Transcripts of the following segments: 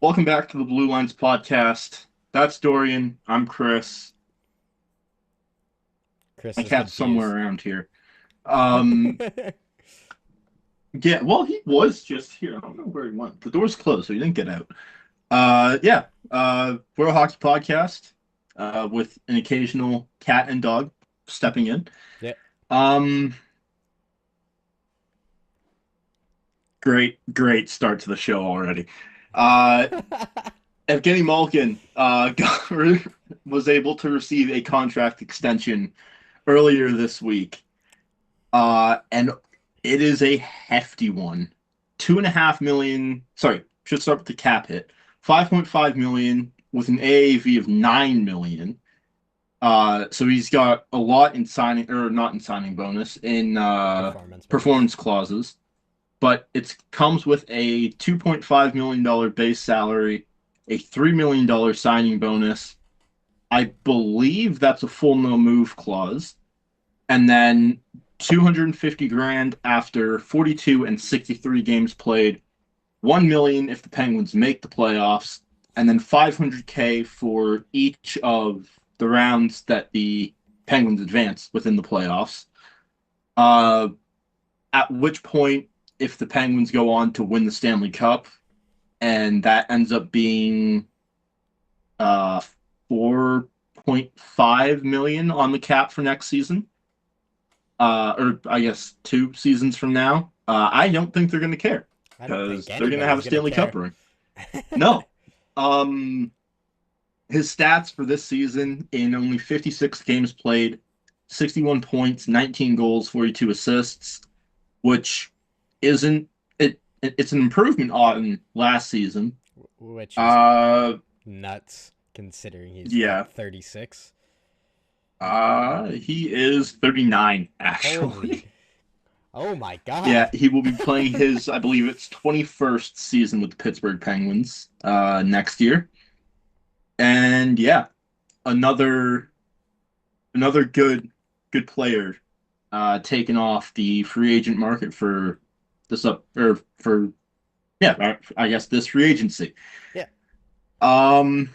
Welcome back to the Blue Lines podcast. That's Dorian. I'm Chris. Chris My is cat's somewhere confused. around here. Um, yeah, well, he was just here. I don't know where he went. The door's closed, so he didn't get out. Yeah, we're a hockey podcast with an occasional cat and dog stepping in. Yeah. Um, great start to the show already. Uh, Evgeny Malkin was able to receive a contract extension earlier this week. And it is a hefty one. 2.5 million. Sorry, should start with the cap hit. 5.5 million with an AAV of 9 million. So he's got a lot in signing or not in signing bonus in Performance bonus. performance clauses, but it comes with a $2.5 million base salary, a $3 million signing bonus. I believe that's a full no move clause, and then 250 grand after 42 and 63 games played, 1 million if the Penguins make the playoffs, and then 500K for each of the rounds that the Penguins advance within the playoffs. Uh, at which point, if the Penguins go on to win the Stanley Cup, and that ends up being 4.5 million on the cap for next season, or I guess 2 seasons from now, I don't think they're going to care I don't think because they're going to have a anybody's gonna Stanley Cup care. ring. No. Um, his stats for this season in only 56 games played, 61 points, 19 goals, 42 assists, which isn't it's an improvement on last season. Which is Uh, nuts considering he's yeah. 36. He is 39 Holy. actually. Oh my god. Yeah, he will be playing his, I believe it's 21st season with the Pittsburgh Penguins next year. And yeah, another another good player taking off the free agent market for this up or for yeah, I guess this free agency. Yeah. Um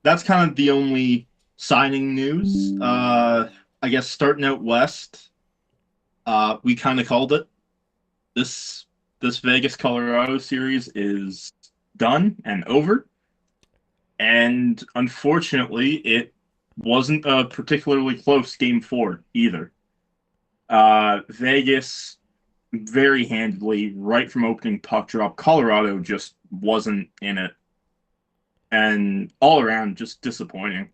that's kind of the only signing news. I guess starting out west, we kind of called it. This this Vegas Colorado series is done and over. And unfortunately, it wasn't a particularly close game four either. Vegas very handily, right from opening puck drop. Colorado just wasn't in it. And all around, just disappointing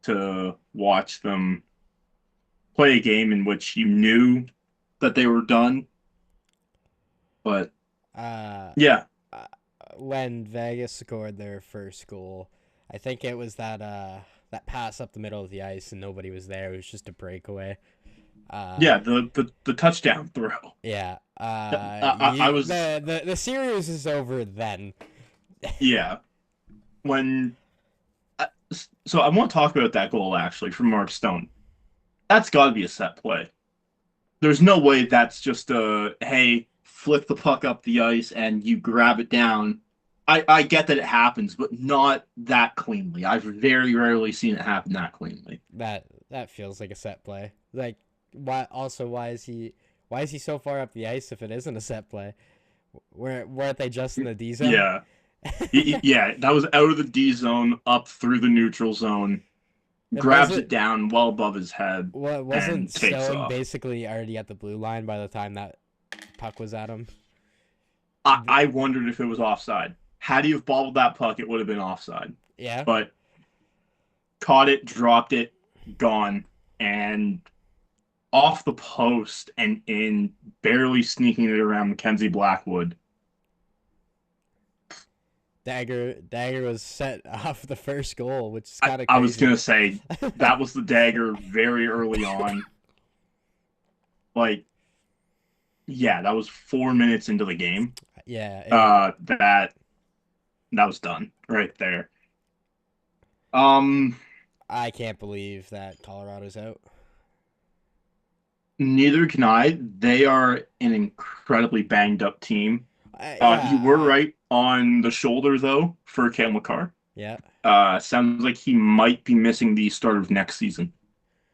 to watch them play a game in which you knew that they were done. But Uh, yeah, uh, when Vegas scored their first goal, I think it was that pass up the middle of the ice and nobody was there. It was just a breakaway. Uh, yeah, the touchdown throw. yeah. I was The series is over then. yeah when so I want to talk about that goal actually from Mark Stone. That's got to be a set play. There's no way that's just a hey, flip the puck up the ice and you grab it down. I get that it happens, but not that cleanly. I've very rarely seen it happen that cleanly. That feels like a set play. Like why? Also, why is he so far up the ice if it isn't a set play? Weren't they just in the D zone? Yeah, yeah, that was out of the D zone, up through the neutral zone, It grabs wasn't. it down well above his head, Wasn't and takes Stone off. basically already at the blue line by the time that puck was at him? I wondered if it was offside. Had he have bobbled that puck, it would have been offside. Yeah. But caught it, dropped it, gone, and off the post and in, barely sneaking it around Mackenzie Blackwood. Dagger was set off the first goal, which is I, kind of I was crazy. gonna say that was the dagger very early on. Like, yeah, that was 4 minutes into the game. Yeah. That was done right there. Um, I can't believe that Colorado's out. Neither can I. They are an incredibly banged up team. I, You yeah. were I right. on the shoulder, though, for Cale Makar. Yeah. Sounds like he might be missing the start of next season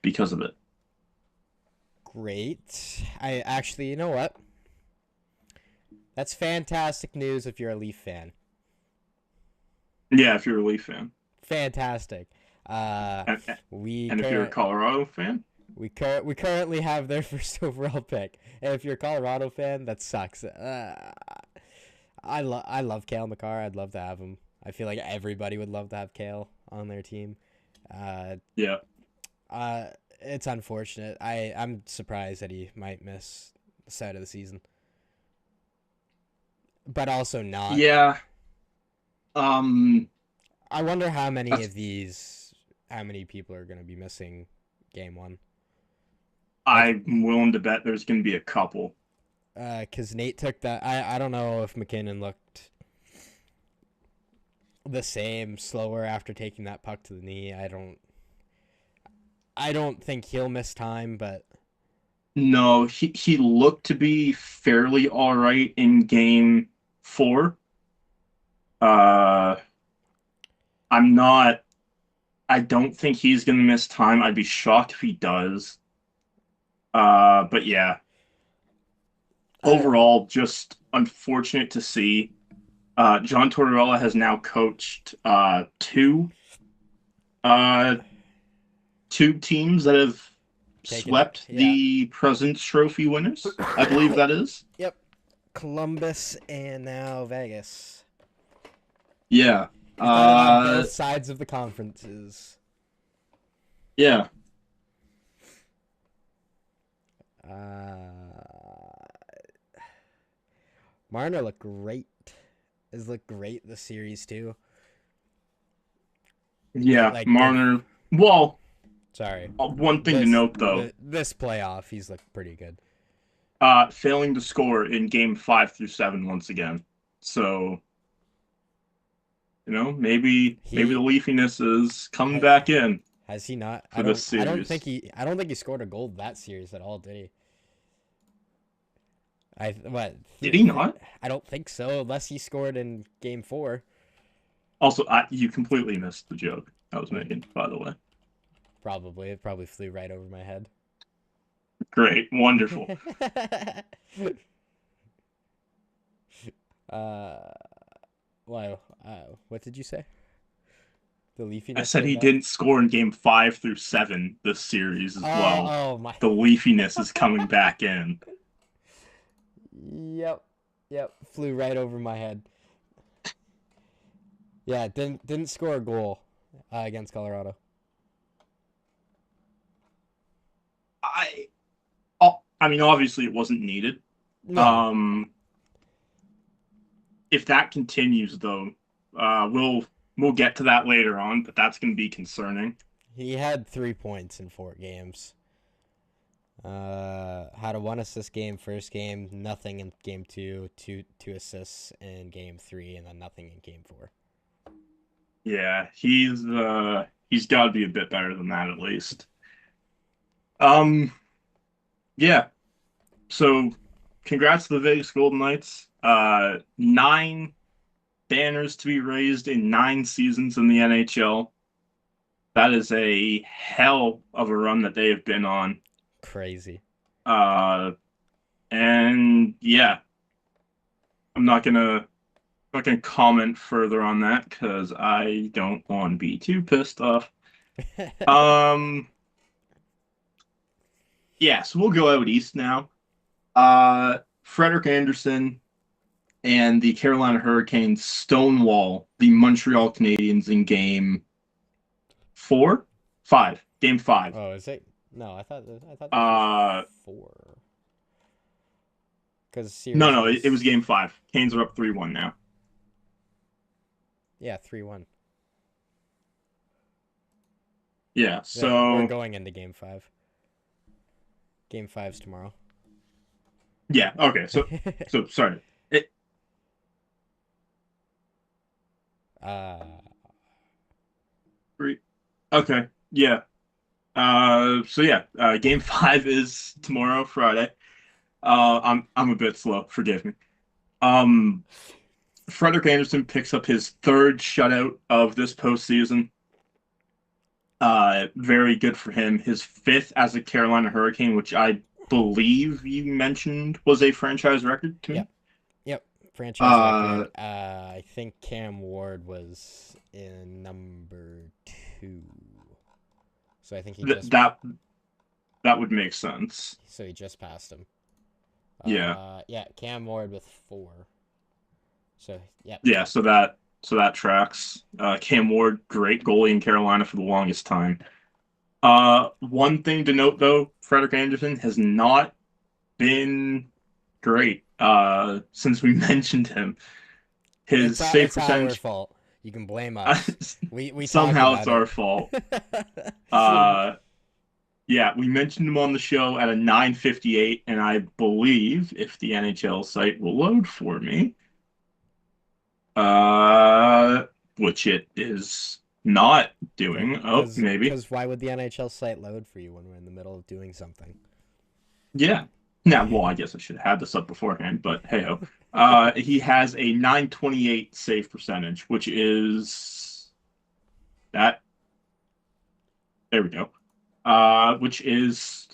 because of it. Great. I actually, you know what? That's fantastic news if you're a Leaf fan. Yeah, if you're a Leaf fan. Fantastic. And, We and if you're a Colorado fan, we currently have their first overall pick. And if you're a Colorado fan, that sucks. I love Cale Makar. I'd love to have him. I feel like everybody would love to have Cale on their team. yeah. It's unfortunate. I'm surprised that he might miss the start of the season, but also not. Yeah. Um, I wonder how many that's, of these, how many people are going to be missing game one. Like, I'm willing to bet there's going to be a couple. because Nate took that. I don't know if McKinnon looked the same, slower after taking that puck to the knee. I don't think he'll miss time, but No, he looked to be fairly all right in game 4. Uh, I'm not. I don't think he's going to miss time. I'd be shocked if he does. But yeah, overall, just unfortunate to see. John Tortorella has now coached uh, two teams that have take it. swept Yeah. the President's Trophy winners. I believe that is. Yep. Columbus and now Vegas. Yeah. He's done it on both sides of the conferences. Yeah. Marner looked great. Has looked great this series too. Yeah. Like Marner. Well, sorry. one thing to note though, This playoff, he's looked pretty good. failing to score in game 5 through 7 once again. So, maybe the leafiness is coming back in. Has he not? For this series. I don't think he scored a goal that series at all, did he? Did he not? I don't think so, unless he scored in game 4. Also, you completely missed the joke I was making, by the way. Probably. It probably flew right over my head. Great. Wonderful. Wow. What did you say? The leafiness. I said he didn't score in game 5 through 7 this series as well. Oh my. The leafiness is coming back in. Yep. Flew right over my head. Yeah, didn't score a goal against Colorado. I mean, obviously it wasn't needed. No. If that continues, though, we'll get to that later on, but that's going to be concerning. He had 3 points in 4 games. Had a 1 assist game first game, nothing in game 2, two assists in game 3, and then nothing in game 4. Yeah, he's got to be a bit better than that at least. Yeah. So, congrats to the Vegas Golden Knights. 9 banners to be raised in 9 seasons in the NHL. That is a hell of a run that they have been on. Crazy. And yeah, I'm not gonna comment further on that because I don't want to be too pissed off. Yeah, so we'll go out east now. Frederik Andersen and the Carolina Hurricanes stonewall the Montreal Canadiens in game 5. Game 5. Oh, is it? No, I thought this was 4. No, it was game 5. Canes are up 3-1 now. Yeah, 3-1. Yeah, so we're going into game 5. Game 5's tomorrow. Yeah, okay. So sorry. Okay. Yeah. So yeah, game 5 is tomorrow, Friday. I'm a bit slow, forgive me. Frederik Andersen picks up his third shutout of this postseason. Very good for him. His fifth as a Carolina Hurricane, which I believe you mentioned was a franchise record to me. Yep. Yep. Franchise Uh, record. I think Cam Ward was in number 2. So I think he th- just that that would make sense. he just passed him. Yeah, Yeah, Cam Ward with 4. So yeah. yeah. So that tracks. Cam Ward, great goalie in Carolina for the longest time. One thing to note though, Frederik Andersen has not been great since we mentioned him. His save It's our percentage fault. You can blame us. We talked somehow it's about our it. fault. Uh, yeah, we mentioned him on the show at a 958, and I believe if the NHL site will load for me, which it is not doing. Oh, maybe. Because why would the NHL site load for you when we're in the middle of doing something? Yeah. Now, well, I guess I should have had this up beforehand, but hey ho. He has a 928 save percentage, which is that. There we go. Which is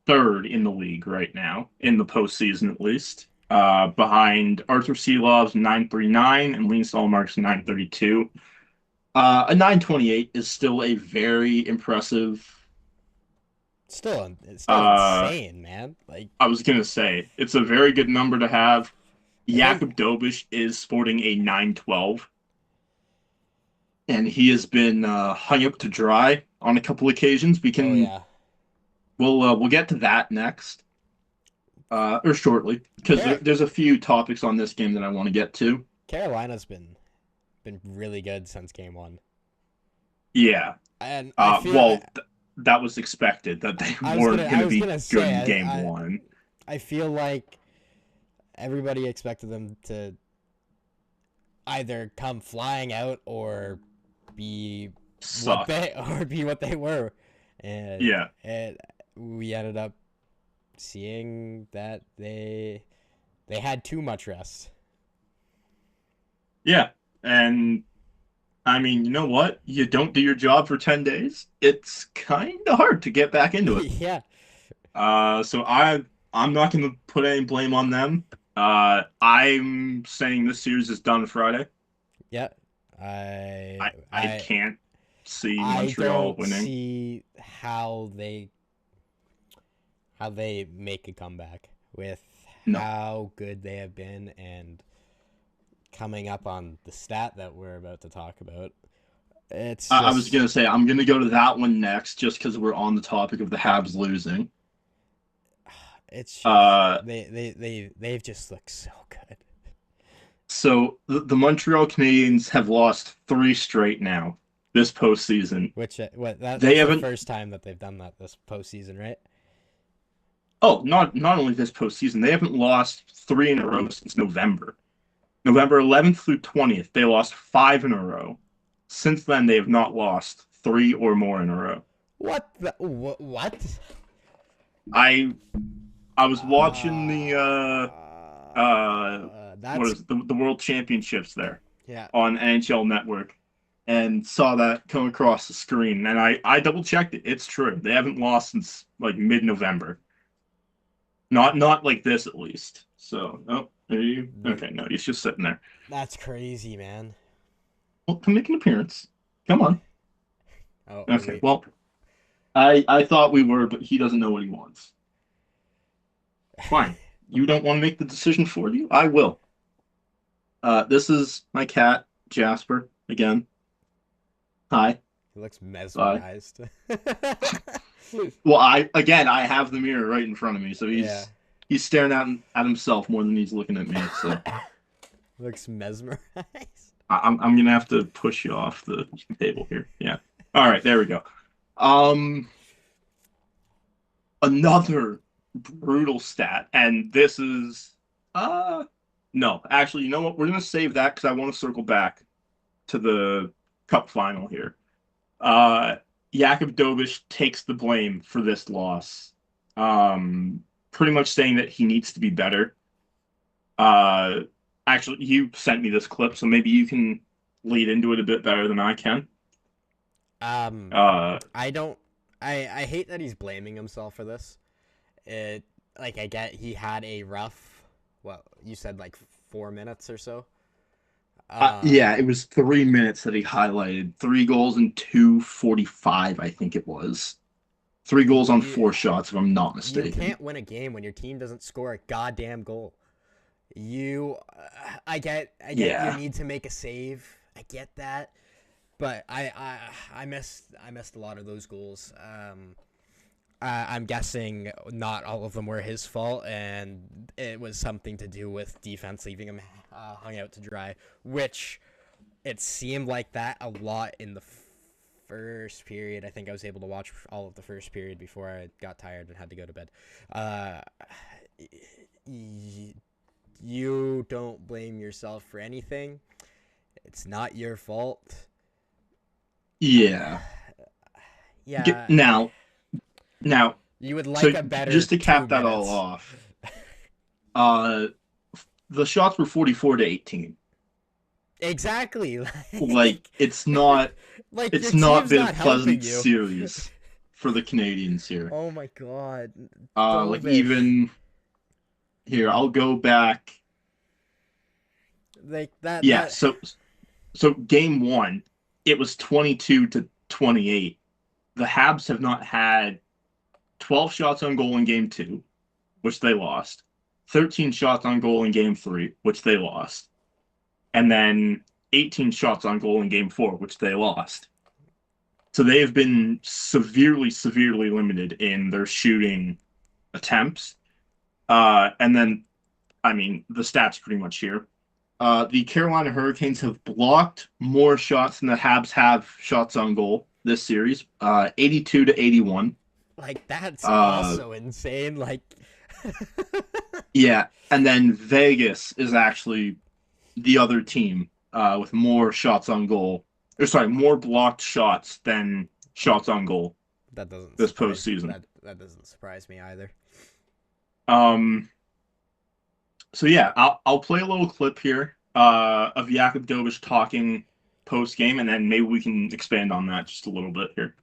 third in the league right now, in the postseason at least. Behind Arthur Seelov's 939 and Lean Stallmark's 932. A 928 is still a very impressive. It's still Uh, insane, man. Like I was gonna say it's a very good number to have. I think. Jakub Dobish is sporting a 912, and he has been hung up to dry on a couple occasions. Oh yeah. We'll get to that next, or shortly, because there's a few topics on this game that I want to get to. Carolina's been really good since game 1. Yeah. And I feel that was expected that they I weren't going to be gonna good say, in game 1. I feel like everybody expected them to either come flying out or be Suck. what they were, and Yeah. we ended up seeing that they had too much rest. Yeah. And I mean, you know what? You don't do your job for 10 days. It's kind of hard to get back into it. Yeah. So I'm not going to put any blame on them. I'm saying this series is done Friday. Yeah. I can't see Montreal don't winning. see how they make a comeback with how good they have been and coming up on the stat that we're about to talk about. It's just, I was going to say, I'm going to go to that one next just because we're on the topic of the Habs losing. It's just, they've just looked so good. So the Montreal Canadiens have lost 3 straight now this postseason. That's the first time that they've done that this postseason, right? Oh, not only this postseason, they haven't lost 3 in a row since November. November 11th through 20th, they lost 5 in a row. Since then, they have not lost 3 or more in a row. What? What? I was watching the what is it, the World Championships there, on NHL Network, and saw that come across the screen, and I double checked it. It's true. They haven't lost since like mid-November. Not like this at least. So, okay, no, he's just sitting there. That's crazy, man. Well, come make an appearance. Come on. Oh, okay, well, I thought we were, but he doesn't know what he wants. Fine. You don't want to make the decision for you? I will. This is my cat, Jasper, again. Hi. He looks mesmerized. Well, I have the mirror right in front of me, so he's staring at himself more than he's looking at me. So looks mesmerized. I'm gonna have to push you off the table here. Yeah. All right, there we go. Another brutal stat, and this is no, actually, you know what? We're gonna save that because I want to circle back to the Cup final here. Jakub Dobish takes the blame for this loss, pretty much saying that he needs to be better. Actually, you sent me this clip, so maybe you can lead into it a bit better than I can. Um, Uh, I don't. I hate that he's blaming himself for this. It like I get he had a rough. What you said, like 4 minutes or so. yeah, it was 3 minutes that he highlighted. 3 goals in 2:45, I think it was. 3 goals on You 4 shots, if I'm not you mistaken. can't win a game when your team doesn't score a goddamn goal. You, I get you Yeah. need to make a save. I get that, but I missed a lot of those goals. I'm guessing not all of them were his fault, and it was something to do with defense leaving him hung out to dry, which it seemed like that a lot in the first period. I think I was able to watch all of the first period before I got tired and had to go to bed. Uh, you don't blame yourself for anything. It's not your fault. Yeah. Yeah, Now, you would so like a better just to two cap that all minutes. off, uh, the shots were 44 to 18. Exactly. Like Like your it's not team's been a not helping pleasant you. series for the Canadians here. Oh my god. Like Dovish. even here, I'll go back. Like that Yeah, that so game one, it was 22 to 28. The Habs have not had 12 shots on goal in game two, which they lost. 13 shots on goal in game three, which they lost. And then 18 shots on goal in game four, which they lost. So they have been severely, severely limited in their shooting attempts. And then, I mean, the stats pretty much here. The Carolina Hurricanes have blocked more shots than the Habs have shots on goal this series, 82 to 81. like that's Uh, also insane. Like yeah, and then Vegas is actually the other team with more shots on goal, or sorry, more blocked shots than shots on goal that doesn't this surprise postseason. that doesn't surprise me either. Um, so yeah, I'll play a little clip here of Jakub Dovish talking post game, and then maybe we can expand on that just a little bit here.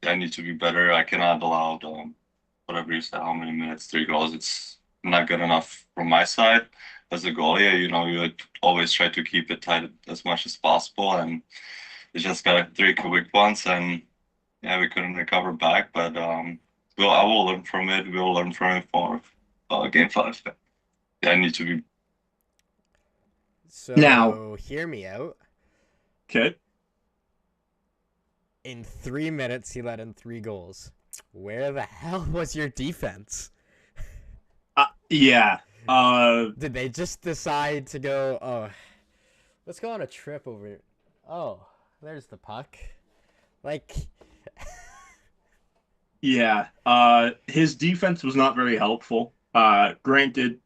I need to be better. I cannot allow whatever you said, how many minutes, 3 goals. It's not good enough from my side as a goalie. You always try to keep it tight as much as possible, and it just got 3 quick ones, and yeah, we couldn't recover back. But I will learn from it. We'll learn from it for game five. Yeah, I need to be. Now, So hear me out. okay, In 3 minutes, he let in 3 goals. Where the hell was your defense? yeah, Did they just decide to go? Oh, let's go on a trip over. Oh, there's the puck. Like, yeah. His defense was not very helpful. Granted,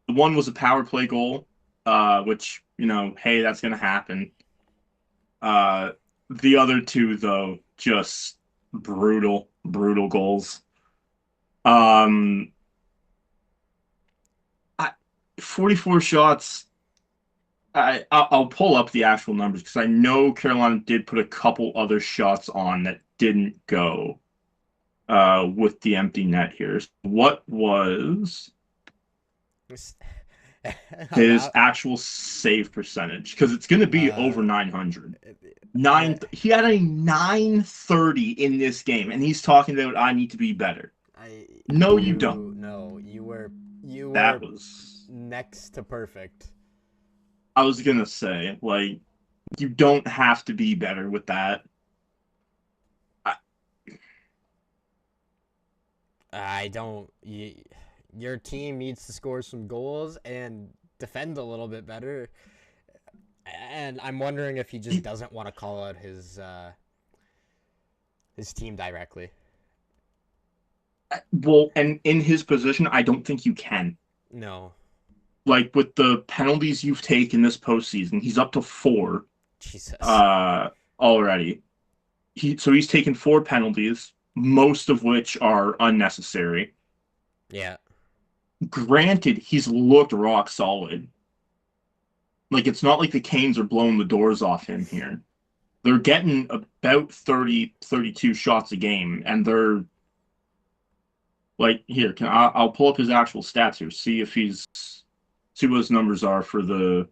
the one was a power play goal, which hey, that's gonna happen. Uh, the other two, though, just brutal, brutal goals. Um, 44 shots. I'll pull up the actual numbers because I know Carolina did put a couple other shots on that didn't go with the empty net here. So what was his about actual save percentage? Because it's going to be over 900. He had a 930 in this game, and he's talking about I need to be better. No, you don't. No, you were That was. next to perfect. I was gonna say, like, you don't have to be better with that. I don't. Your team needs to score some goals and defend a little bit better. And I'm wondering if he just doesn't want to call out his team directly. Well, and in his position, I don't think you can. No. Like with the penalties you've taken this postseason, he's up to 4 Jesus. already. He's taken 4 penalties, most of which are unnecessary. Yeah. granted, he's looked rock solid. Like, it's not like the Canes are blowing the doors off him here. They're getting about 30, 32 shots a game, and they're like, here, I'll pull up his actual stats here, see what his numbers are for the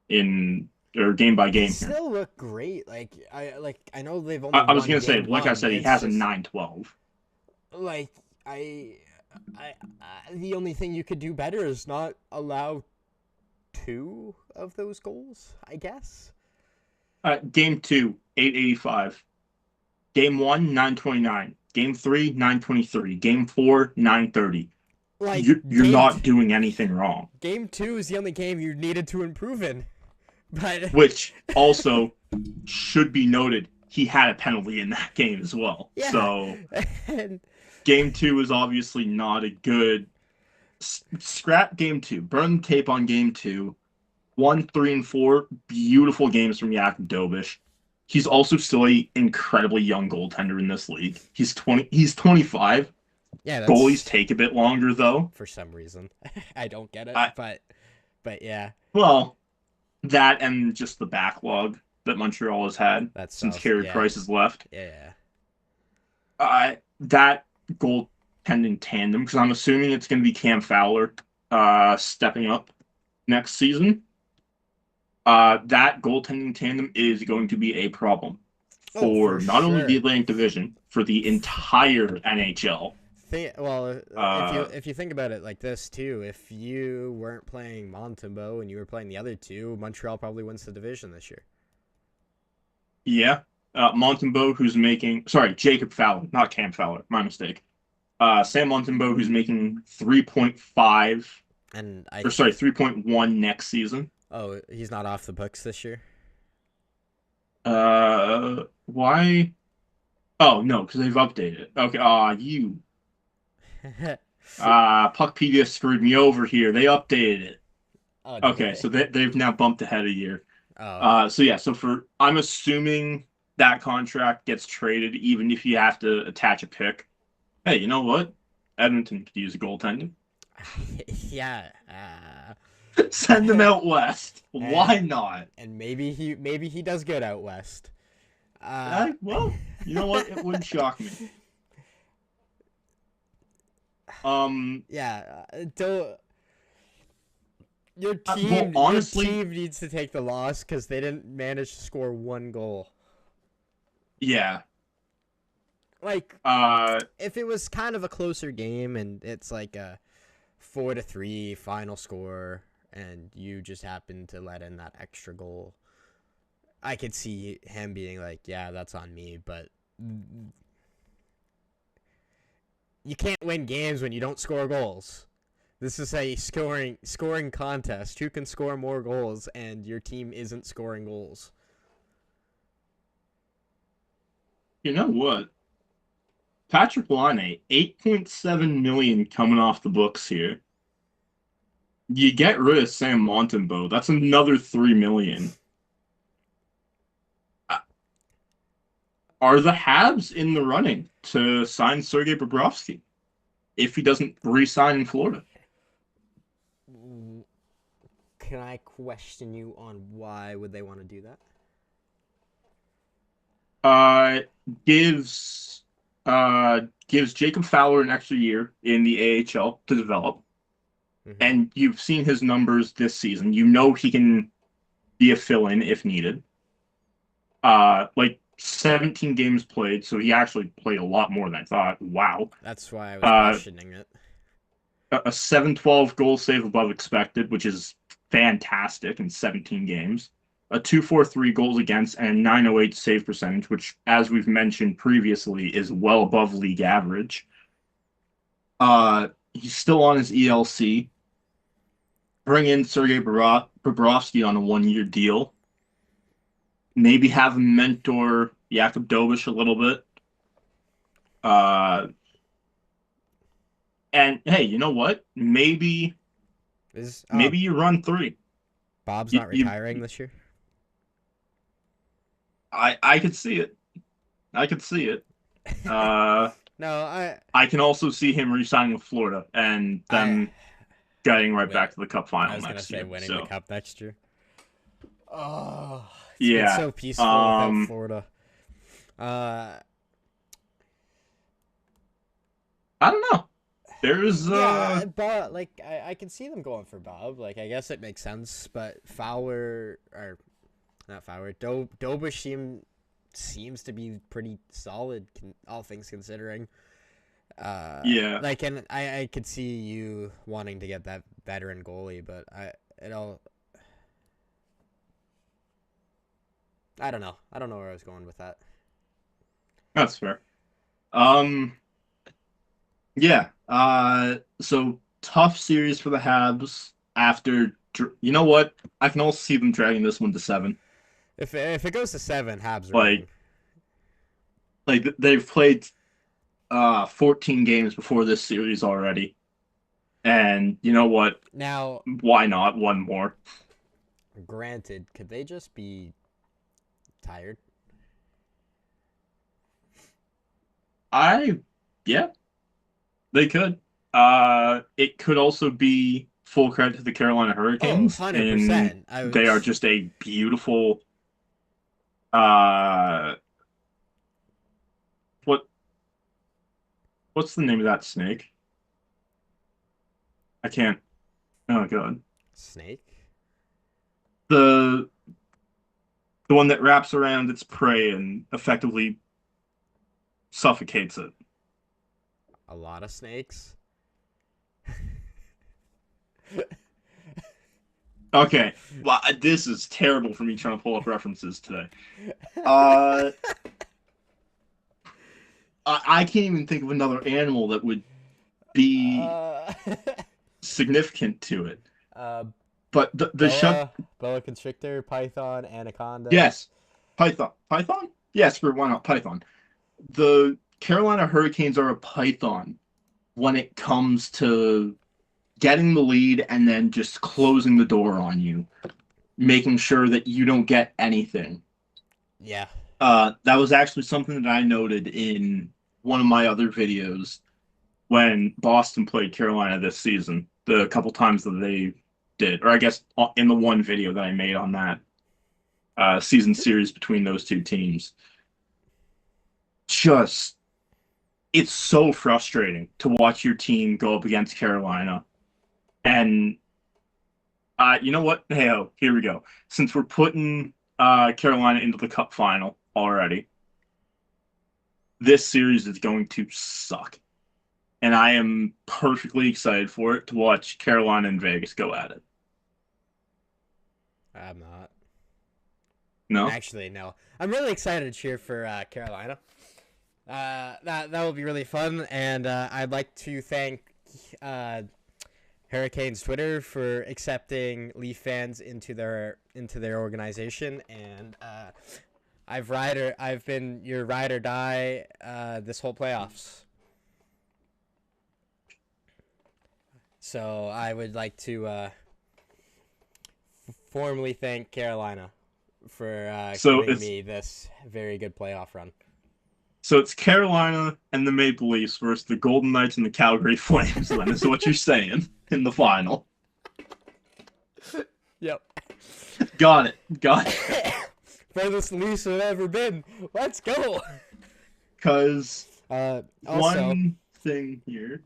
in or game by They game here. still look great. I know they've only I was won gonna say, game like I one. said, he It's has a just 912. like the only thing you could do better is not allow two of those goals, I guess. Game 2, 885. Game 1, 929. Game 3, 923. Game 4, 930. Like You're not doing anything wrong. Game 2 is the only game you needed to improve in. But Which also should be noted, he had a penalty in that game as well. yeah. So And game 2 is obviously not a good scrap. Game 2, burn the tape on game 2. 1, 3, and 4, beautiful games from Jakub Dobish. He's also still an incredibly young goaltender in this league. He's 25. yeah, Goalies take a bit longer though. for some reason. I don't get it, but yeah. Well, that and just the backlog that Montreal has had That's since tough, Carey yeah. Price has left. Yeah. That goaltending tandem, because I'm assuming it's going to be Cam Fowler stepping up next season. That goaltending tandem is going to be a problem for not only the Atlantic Division, for the entire NHL. If you think about it like this too, if you weren't playing Montembeault and you were playing the other two, Montreal probably wins the division this year. Yeah. Montembeault, Jacob Fowler, not Cam Fowler, my mistake. Sam Montembeault, who's making 3.5, and 3.1 next season. Oh, he's not off the books this year? Why? Oh, no, because they've updated it. Okay, Puckpedia screwed me over here. They updated it. Okay, so they've now bumped ahead a year. So I'm assuming that contract gets traded, even if you have to attach a pick. Hey, you know what? Edmonton could use a goaltender. Yeah. Send him out west. Why not? And maybe he does good out west. Well, you know what? It wouldn't shock me. Yeah. Your team needs to take the loss because they didn't manage to score one goal. Yeah. Like, if it was kind of a closer game and it's like a 4-3 final score, and you just happen to let in that extra goal, I could see him being like, yeah, that's on me, but you can't win games when you don't score goals. This is a scoring contest. Who can score more goals, and your team isn't scoring goals? You know what? Patrick Laine, $8.7 million coming off the books here. You get rid of Sam Montembeault, that's another $3 million. Are the Habs in the running to sign Sergei Bobrovsky if he doesn't re-sign in Florida? Can I question you on why would they want to do that? Gives Jacob Fowler an extra year in the AHL to develop. Mm-hmm. And you've seen his numbers this season. You know he can be a fill-in if needed. 17 games played, so he actually played a lot more than I thought. Wow. That's why I was questioning it. A 712 goal save above expected, which is fantastic in 17 games. A 243 goals against and a 908 save percentage, which, as we've mentioned previously, is well above league average. He's still on his ELC. Bring in Sergei Bobrovsky on a 1-year deal. Maybe have him mentor Jakub Dobish a little bit. And hey, you know what? Maybe you run 3. Bob's not retiring this year? I could see it. No, I can also see him re-signing with Florida and I them getting right win. back to the Cup I final was gonna next say year. winning the So cup next year. Oh, it's been yeah, so peaceful without Florida. I don't know. There's Yeah, but like I can see them going for Bob. Like I guess it makes sense, but Fowler or not Fowler, Dobush seems to be pretty solid, all things considering. yeah. Like, and I could see you wanting to get that veteran goalie, but it all I don't know. I don't know where I was going with that. That's fair. Um, yeah. So tough series for the Habs after. You know what? I can also see them dragging this one to 7. If it goes to 7, Habs are winning. Like they've played 14 games before this series already, and you know what? Now, Why not one more? granted, could they just be tired? Yeah, they could. It could also be full credit to the Carolina Oh, Hurricanes, and 100%. I they are was just a beautiful. Uh, what what's the name of that snake? I can't. Oh god, Snake. the the one that wraps around its prey and effectively suffocates it. A lot of snakes. Okay, well, this is terrible for me trying to pull up references today. Uh, I can't even think of another animal that would be uh, significant to it. uh, But the shut boa constrictor, python, anaconda. yes, python. Yeah, screw it, why not python? The Carolina Hurricanes are a python when it comes to getting the lead and then just closing the door on you, making sure that you don't get anything. Yeah. That was actually something that I noted in one of my other videos when Boston played Carolina this season, the couple times that they did, or I guess in the one video that I made on that season series between those two teams. Just, it's so frustrating to watch your team go up against Carolina. And you know what? Hey, here we go. Since we're putting Carolina into the Cup final already, this series is going to suck. And I am perfectly excited for it to watch Carolina and Vegas go at it. I'm not. No? Actually, no. I'm really excited to cheer for Carolina. That will be really fun, and I'd like to thank Hurricanes Twitter for accepting Leaf fans into their organization, and I've been your ride or die this whole playoffs. So I would like to formally thank Carolina for giving me this very good playoff run. So it's Carolina and the Maple Leafs versus the Golden Knights and the Calgary Flames, then, is what you're saying in the final. Yep. Got it. Furthest the Leafs have ever been. Let's go. Because Also, one thing here,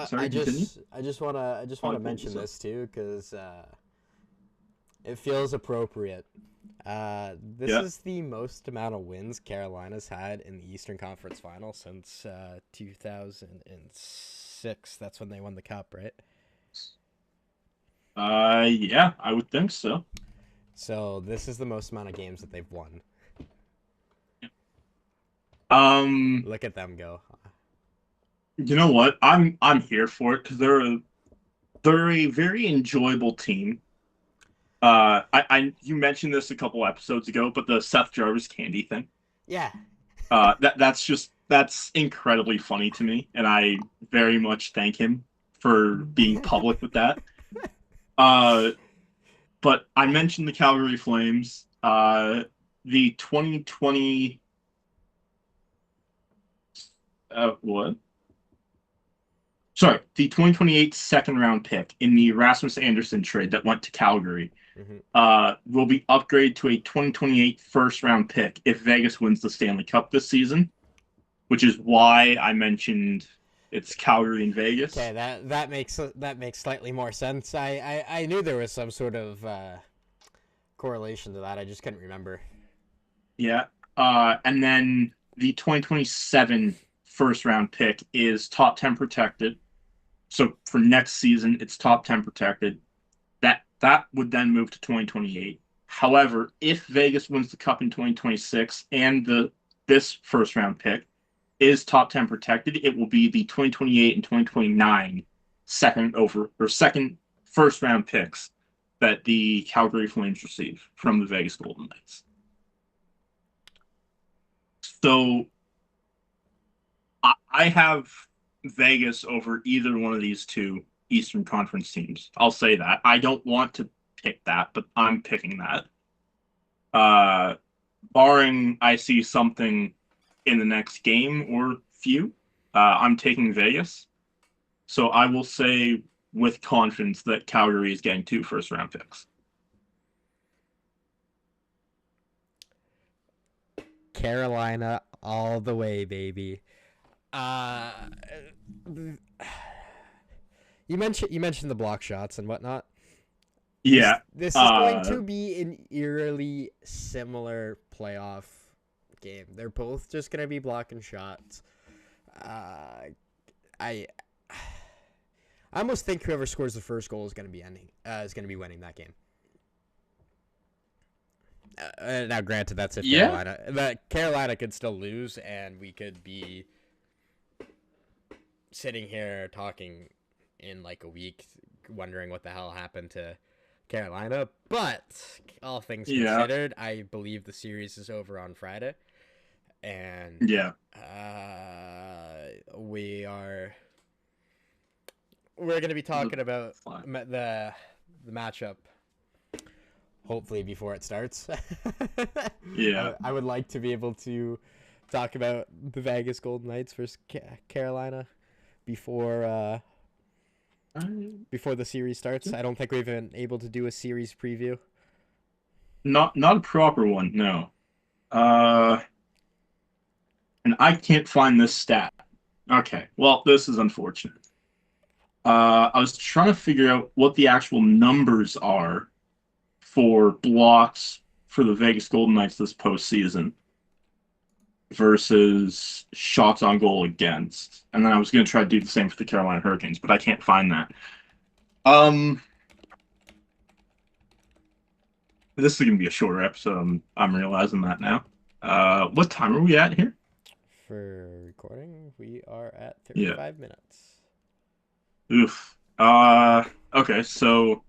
sorry, continue. I just wanna mention this too because it feels appropriate. This is the most amount of wins Carolina's had in the Eastern Conference Final since 2006. That's when they won the cup, right? Yeah, I would think so. So this is the most amount of games that they've won. Look at them go. You know what? I'm here for it because they're a very enjoyable team. You mentioned this a couple episodes ago, but the Seth Jarvis candy thing. Yeah. That's incredibly funny to me, and I very much thank him for being public with that. But I mentioned the Calgary Flames. The 2020 What? Sorry, the 2028 second round pick in the Rasmus Anderson trade that went to Calgary will be upgraded to a 2028 first round pick if Vegas wins the Stanley Cup this season, which is why I mentioned it's Calgary and Vegas. Okay, that makes slightly more sense. I knew there was some sort of correlation to that. I just couldn't remember. Yeah. And then the 2027 first round pick is top 10 protected. So for next season, it's top 10 protected. That would then move to 2028. However, if Vegas wins the Cup in 2026 and this first round pick is top 10 protected, it will be the 2028 and 2029 second first round picks that the Calgary Flames receive from the Vegas Golden Knights. So I have Vegas over either one of these two Eastern Conference teams. I'll say that. I don't want to pick that, but I'm picking that. Barring I see something in the next game or few, I'm taking Vegas. So I will say with confidence that Calgary is getting 2 first-round picks. Carolina all the way, baby. You mentioned the block shots and whatnot. Yeah. This is going to be an eerily similar playoff game. They're both just going to be blocking shots. I almost think whoever scores the first goal is going to be winning that game. Now, granted, that's if Carolina. But Carolina could still lose, and we could be sitting here talking in like a week, wondering what the hell happened to Carolina. But all things considered, I believe the series is over on Friday, and we're going to be talking about the matchup. Hopefully before it starts. I would like to be able to talk about the Vegas Golden Knights versus Carolina before the series starts. I don't think we've been able to do a series preview. Not a proper one, no. And I can't find this stat. Okay, well, this is unfortunate. I was trying to figure out what the actual numbers are for blocks for the Vegas Golden Knights this postseason versus shots on goal against. And then I was going to try to do the same for the Carolina Hurricanes, but I can't find that. This is going to be a shorter episode. I'm realizing that now. What time are we at here? For recording, we are at 35 minutes. Oof. Okay, so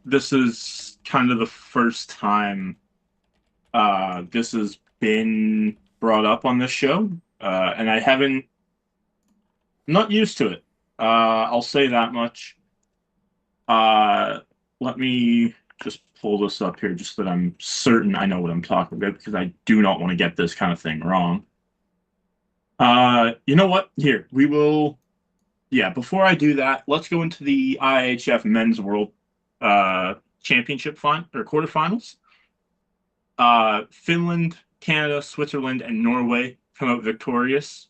this is kind of the first time this has been brought up on this show, and I'm not used to it. I'll say that much. Let me just pull this up here just so that I'm certain I know what I'm talking about, because I do not want to get this kind of thing wrong. You know what? Here, we will... Yeah, before I do that, let's go into the IIHF Men's World Championship quarterfinals. Finland, Canada, Switzerland, and Norway come out victorious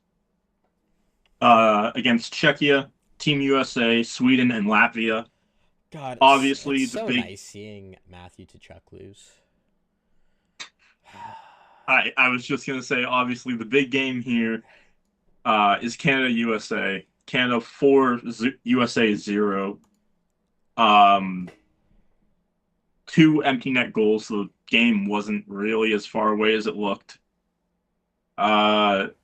against Czechia, Team USA, Sweden, and Latvia. God, obviously, it's so nice seeing Matthew Tkachuk lose. I was just going to say, obviously, the big game here is Canada-USA. Canada 4, USA 0. 2 empty net goals. So the game wasn't really as far away as it looked. But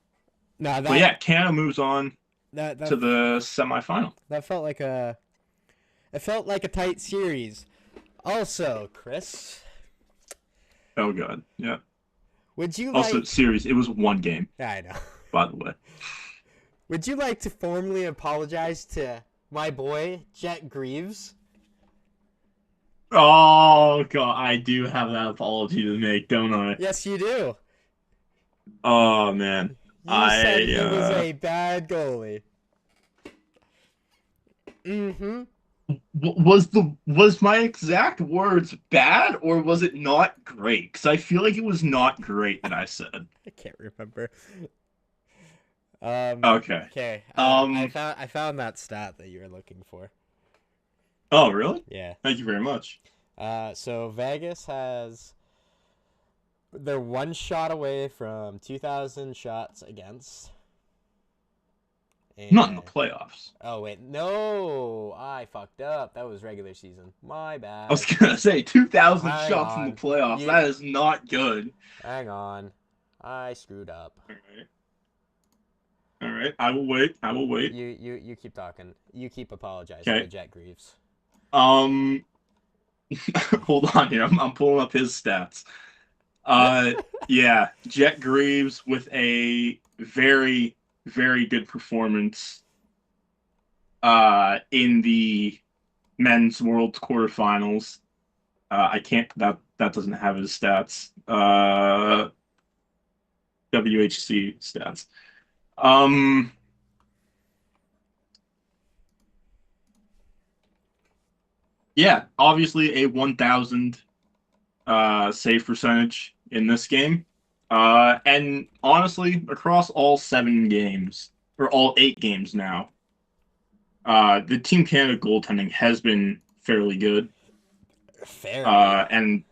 yeah, Canada moves on to the semifinal. That felt like a tight series. Also, Chris. Oh god, yeah. Would you series? It was one game. Yeah, I know. By the way. Would you like to formally apologize to my boy, Jet Greaves? Oh god, I do have that apology to make, don't I? Yes, you do. Oh man, You said I he was a bad goalie. Mm-hmm. was my exact words bad or was it not great? Because I feel like it was not great that I said. I can't remember. Okay. Okay. Um. I found that stat that you were looking for. Oh really? Yeah. Thank you very much. So Vegas has they're one shot away from 2,000 shots against. Not in the And playoffs. oh wait, no, I fucked up. That was regular season. My I was bad. gonna say 2,000 Hang shots in the on. playoffs. That is not good. Hang on. I screwed up. All right. All right. I will wait. I will wait. You keep talking. You keep apologizing Okay. to Jack Greaves. Um. Hold on here. I'm pulling up his stats. Yeah, Jet Greaves with a very, very good performance in the men's world quarterfinals. I can't that doesn't have his stats. WHC stats. Um yeah, obviously a 1,000 save percentage in this game. And honestly, across all 7 games, or all 8 games now, the Team Canada goaltending has been fairly good. Fairly. And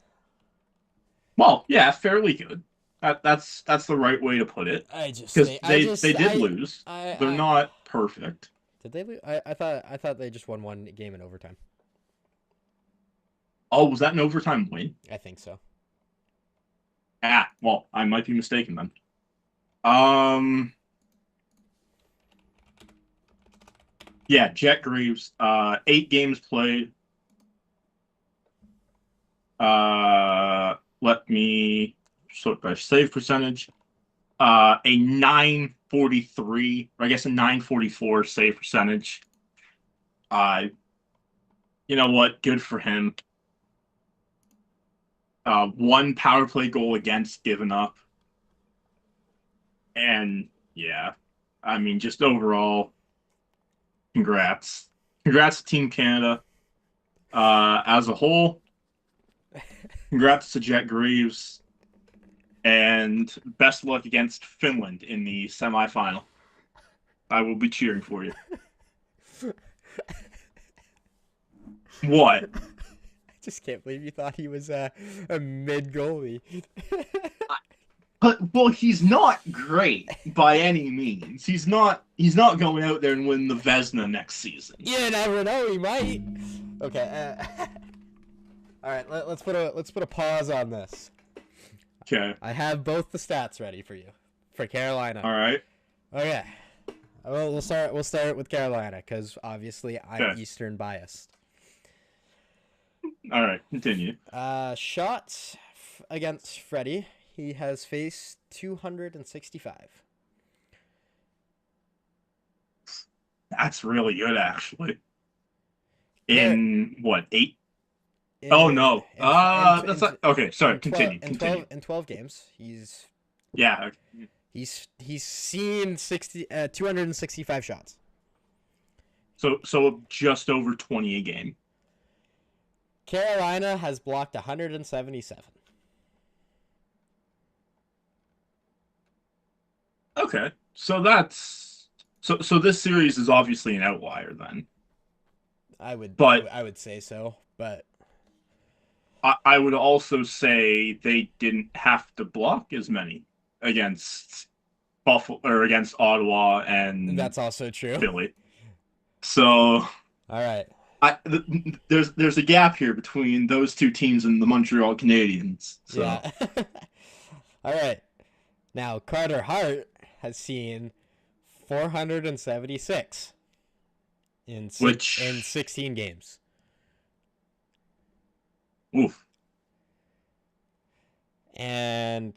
well, yeah, fairly good. That's the right way to put it. I just Because think they did lose. They're I not perfect. did they lose? I thought they just won one game in overtime. Oh, was that an overtime win? I think so. Ah, well, I might be mistaken then. Um, yeah, Jet Greaves, 8 games played. Let me sort by save percentage. A 943, or I guess a 944 save percentage. You know what? Good for him. 1 power play goal against given up. And yeah, I mean, just overall, congrats. Congrats to Team Canada. As a whole, congrats to Jet Greaves. And best luck against Finland in the semifinal. I will be cheering for you. What? I just can't believe you thought he was a mid goalie. But well, he's not great by any means. He's not going out there and win the Vezina next season. You never know, he might. Okay. All right, let's put a pause on this. Okay. I have both the stats ready for you, for Carolina. All right. Okay. Well, we'll start with Carolina because obviously I'm Okay. Eastern biased. All right. Continue. Shots against Freddie. He has faced 265. That's really good, actually. In what, 8? In, Oh no. in- That's not okay. Sorry. in Continue. 12, Continue. in 12 games, Yeah. he's seen 265 shots. So just over 20 a game. Carolina has blocked 177. Okay. So that's so this series is obviously an outlier then. But I would say so, but I would also say they didn't have to block as many against Buffalo or against Ottawa and that's also true. Philly. So All right. there's a gap here between those 2 teams and the Montreal Canadiens. So. Yeah. All right. Now Carter Hart has seen 476 in 16 games. Oof. And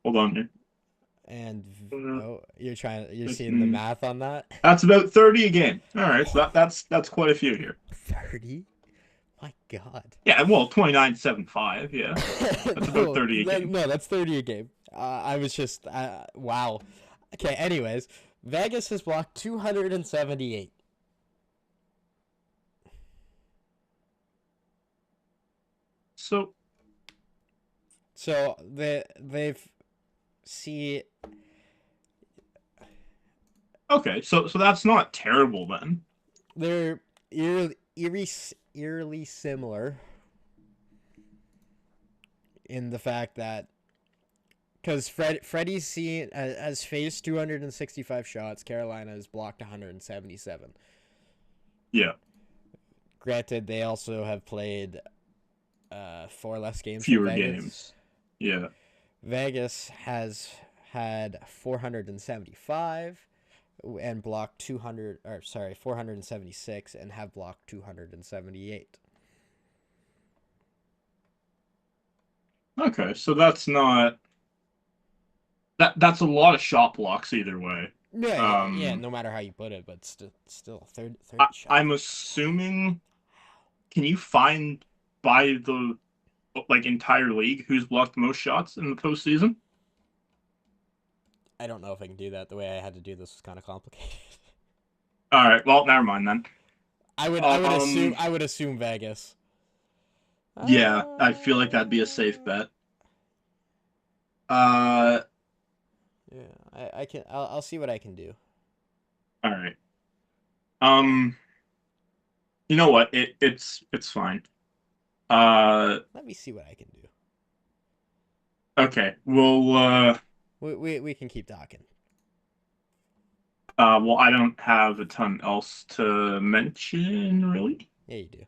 Hold on here. and you're seeing the math on that? That's about 30 a game. All right, so that's quite a few here. 30? My God. Yeah, well, 29.75. Yeah, that's about 30 a game. No, that's 30 a game. I was just wow. Okay. Anyways, Vegas has blocked 278. So So they've see okay, so that's not terrible then. they're eerily similar in the fact that because Freddie's seen has faced 265 shots, Carolina has blocked 177. Yeah, Granted, they also have played 4 less games than fewer Vegas. games. Yeah. Vegas has had 475 and blocked 476 and have blocked 278. Okay, so that's not that's a lot of shot blocks either way. Yeah. No matter how you put it, but still 30 shots. I'm assuming. Can you find by the like entire league who's blocked the most shots in the postseason? I don't know if I can do that. The way I had to do this was kind of complicated. All right, well, never mind then. I would assume Vegas. Yeah, I feel like that'd be a safe bet. Yeah, I can. I'll see what I can do. All right. You know what? It's fine. Let me see what I can do. Okay. We can keep talking. Well, I don't have a ton else to mention, really. Yeah, you do.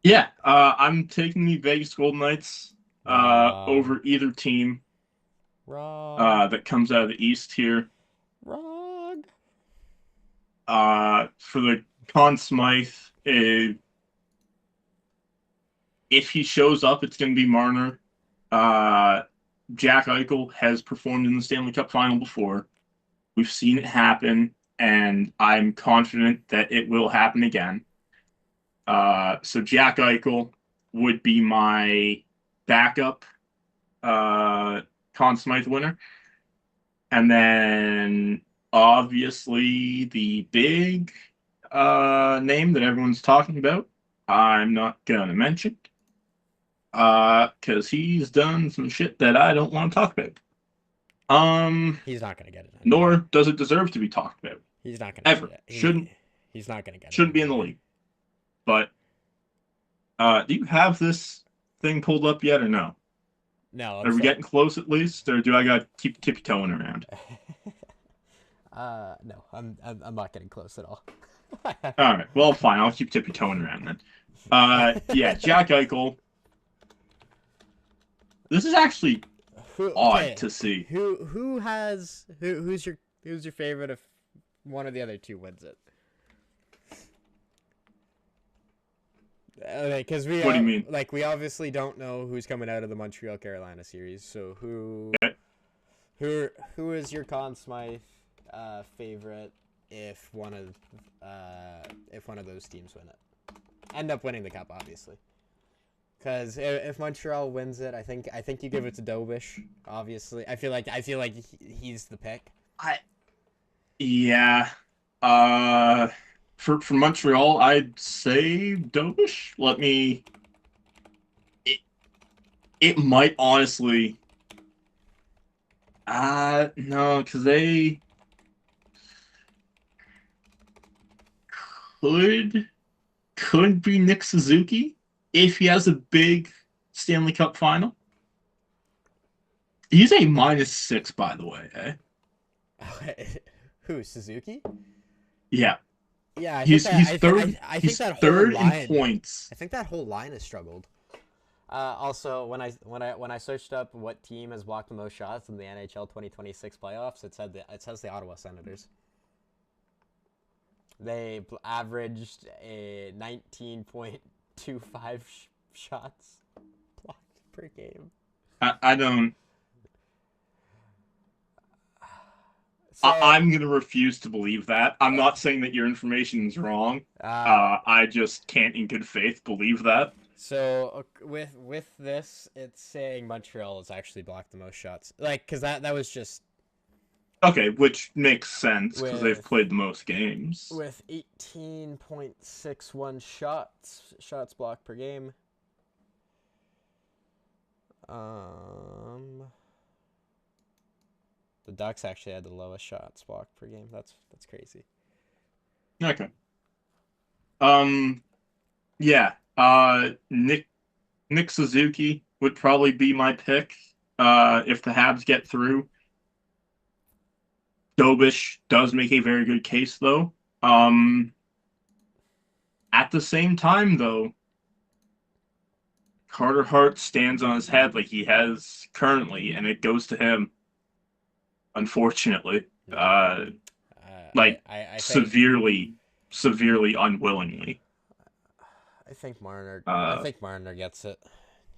Yeah, I'm taking the Vegas Golden Knights over either team Wrong. that comes out of the East here. Wrong. For the Conn Smythe, if he shows up, it's going to be Marner. Jack Eichel has performed in the Stanley Cup final before. We've seen it happen, and I'm confident that it will happen again. So Jack Eichel would be my backup Conn Smythe winner. And then obviously the big name that everyone's talking about, I'm not going to mention because he's done some shit that I don't want to talk about. He's not gonna get it. Nor does it deserve to be talked about. He's not gonna ever. Get it. He's not gonna get it. Shouldn't be in the league. But do you have this thing pulled up yet or no? No. Are we getting close at least, or do I got to keep tippy-toeing around? No, I'm not getting close at all. All right, well, fine. I'll keep tippy-toeing around then. Yeah, Jack Eichel. This is actually odd to see. Who's your favorite if one of the other two wins it? Because What do you mean? Like, we obviously don't know who's coming out of the Montreal Carolina series. So who is your Conn Smythe favorite if one of those teams win it? End up winning the cup, obviously. Because if Montreal wins it, I think you give it to Dobish. Obviously, I feel like he's the pick. Yeah. For Montreal, I'd say Dobish. It might honestly. No, because they could be Nick Suzuki if he has a big Stanley Cup final. He's a -6, by the way. Eh? Who, Suzuki? Yeah. Yeah, he's third. I think he's that third whole line, in points. I think that whole line has struggled. Also, when I searched up what team has blocked the most shots in the NHL 2026 playoffs, it says the Ottawa Senators. They averaged a 19.25 shots blocked per game. I don't. So, I'm gonna refuse to believe that. I'm not saying that your information is wrong. uh, I just can't, in good faith, believe that. with this, it's saying Montreal has actually blocked the most shots. Like, cause that was just Okay, which makes sense because they've with played the most games. 18.61 shots blocked per game. Um, the Ducks actually had the lowest shots blocked per game. That's crazy. Okay. Um, yeah. Nick Suzuki would probably be my pick. If the Habs get through. Dobish does make a very good case, though. Um, at the same time, though, Carter Hart stands on his head like he has currently, and it goes to him, unfortunately. Yeah. Like I think severely, severely unwillingly. I Uh, think Marner gets it.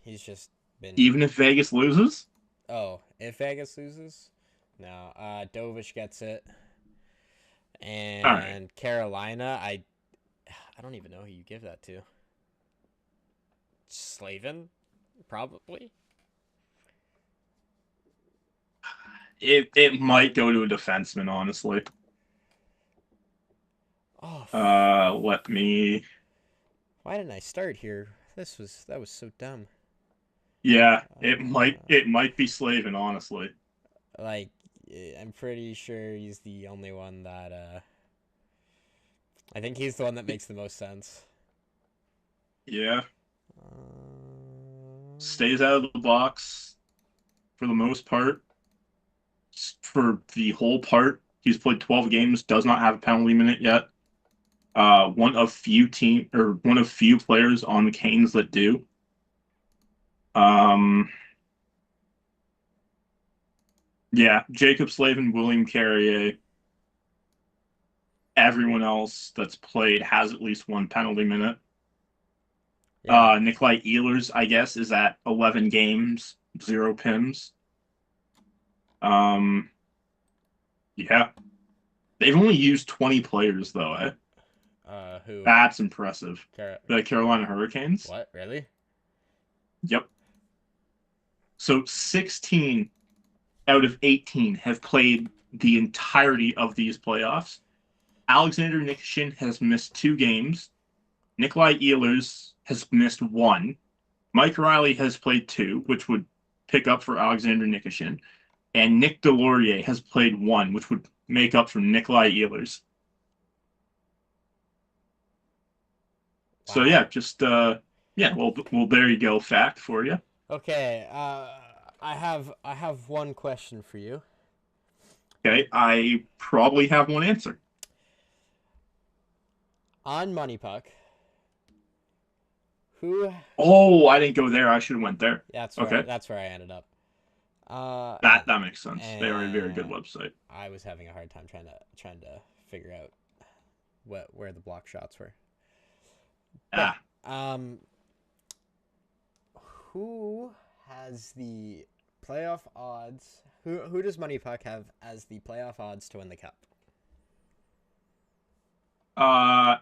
He's just been. even if Vegas loses, Oh, if Vegas loses, no. Dovish gets it, all right. and Carolina. I don't even know who you give that to. Slavin, probably. It might go to a defenseman, honestly. Oh, Let me. why didn't I start here? That was so dumb. Yeah, Uh, it might be Slavin, honestly. like, I'm pretty sure he's the only one that. I think he's the one that makes the most sense. Yeah, Um, stays out of the box for the most part. For the whole part, he's played 12 games, does not have a penalty minute yet. One of few players on the Canes that do. Um, yeah, Jacob Slavin, William Carrier, everyone else that's played has at least one penalty minute. yeah. Nikolai Ehlers, I guess, is at 11 games, 0 PIMs. Um, yeah, they've only used 20 players though. Who? That's impressive. Car- The Carolina Hurricanes. what? Really? Yep. So 16 out of 18 have played the entirety of these playoffs. Alexander Nikishin has missed 2 games. Nikolai Ehlers has missed 1. Mike Reilly has played 2, which would pick up for Alexander Nikishin. And Nick Delorier has played 1, which would make up for Nikolai Ehlers. So Wow. yeah, just yeah, well there you go, fact for you. Okay. I have one question for you. Okay, I probably have one answer. On Money Puck, who? Oh, I didn't go there. I should have went there. Okay, That's where I ended up. Uh, that makes sense. They are a very good and website. I was having a hard time trying to figure out where the block shots were. But Ah, um, who has the playoff odds? Who does Money Puck have as the playoff odds to win the cup?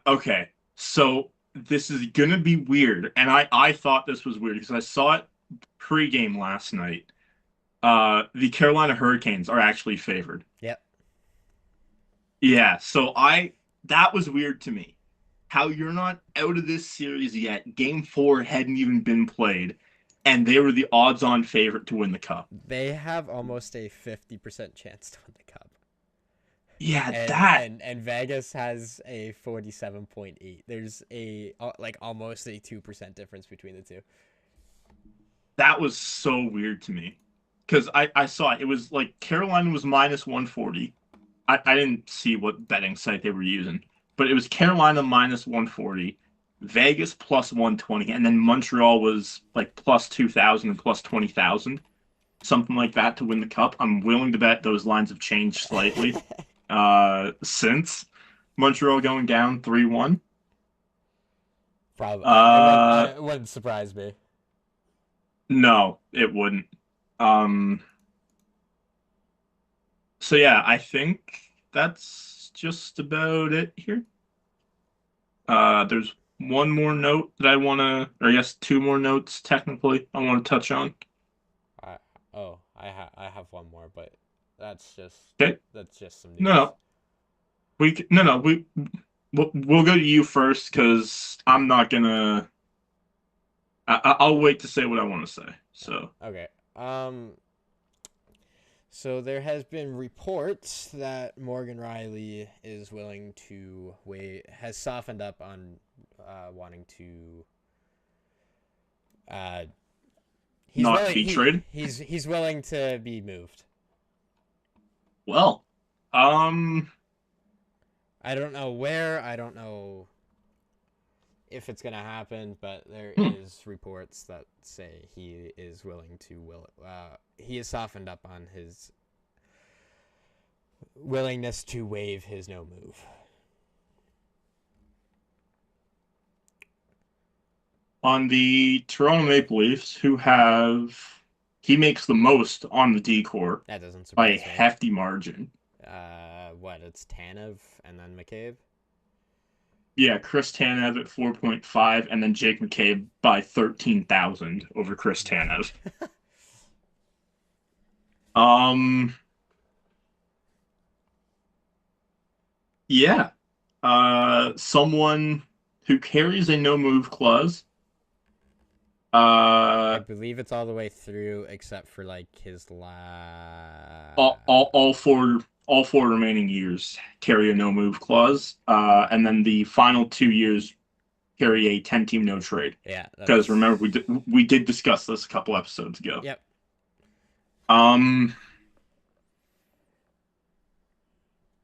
okay. So this is gonna be weird, and I thought this was weird because I saw it pregame last night. The Carolina Hurricanes are actually favored. Yep. Yeah, so I that was weird to me. How you're not out of this series yet. Game 4 hadn't even been played, and they were the odds-on favorite to win the cup. They have almost a 50% chance to win the cup. Yeah, And Vegas has a 47.8. There's a like almost a 2% difference between the two. that was so weird to me. Because I saw it. It was like Carolina was minus 140. I didn't see what betting site they were using, but it was Carolina minus 140, Vegas plus 120, and then Montreal was like plus 2,000 and plus 20,000, something like that to win the cup. I'm willing to bet those lines have changed slightly since Montreal going down 3-1. Probably Uh, it wouldn't surprise me. no, it wouldn't. Um, So yeah, I think that's just about it here. There's one more note that I want to, or yes, two more notes technically I want to touch on. I I have one more, but that's just Okay. that's just some No, news. no, no, we'll go to you first because I'm not gonna. I'll wait to say what I want to say. So Okay. So there has been reports that Morgan Reilly is willing to wait, has softened up on wanting to. Uh, he's not willing. be traded. He's willing to be moved. Well, um, I don't know where. I don't know if it's gonna happen, but there hmm. is reports that say he is willing to he has softened up on his willingness to waive his no move. On the Toronto Maple Leafs, he makes the most on the decor That doesn't by a surprise me. hefty margin. What? It's Tanev and then McCabe. Yeah, Chris Tanev at 4.5, and then Jake McCabe by 13,000 over Chris Tanev. Um, yeah. Someone who carries a no move clause. I Uh, believe it's all the way through except for like his la. all four remaining years carry a no move clause. And then the final 2 years carry a 10-team no trade. Yeah, Because that's. remember we did discuss this a couple episodes ago. Yep. Um,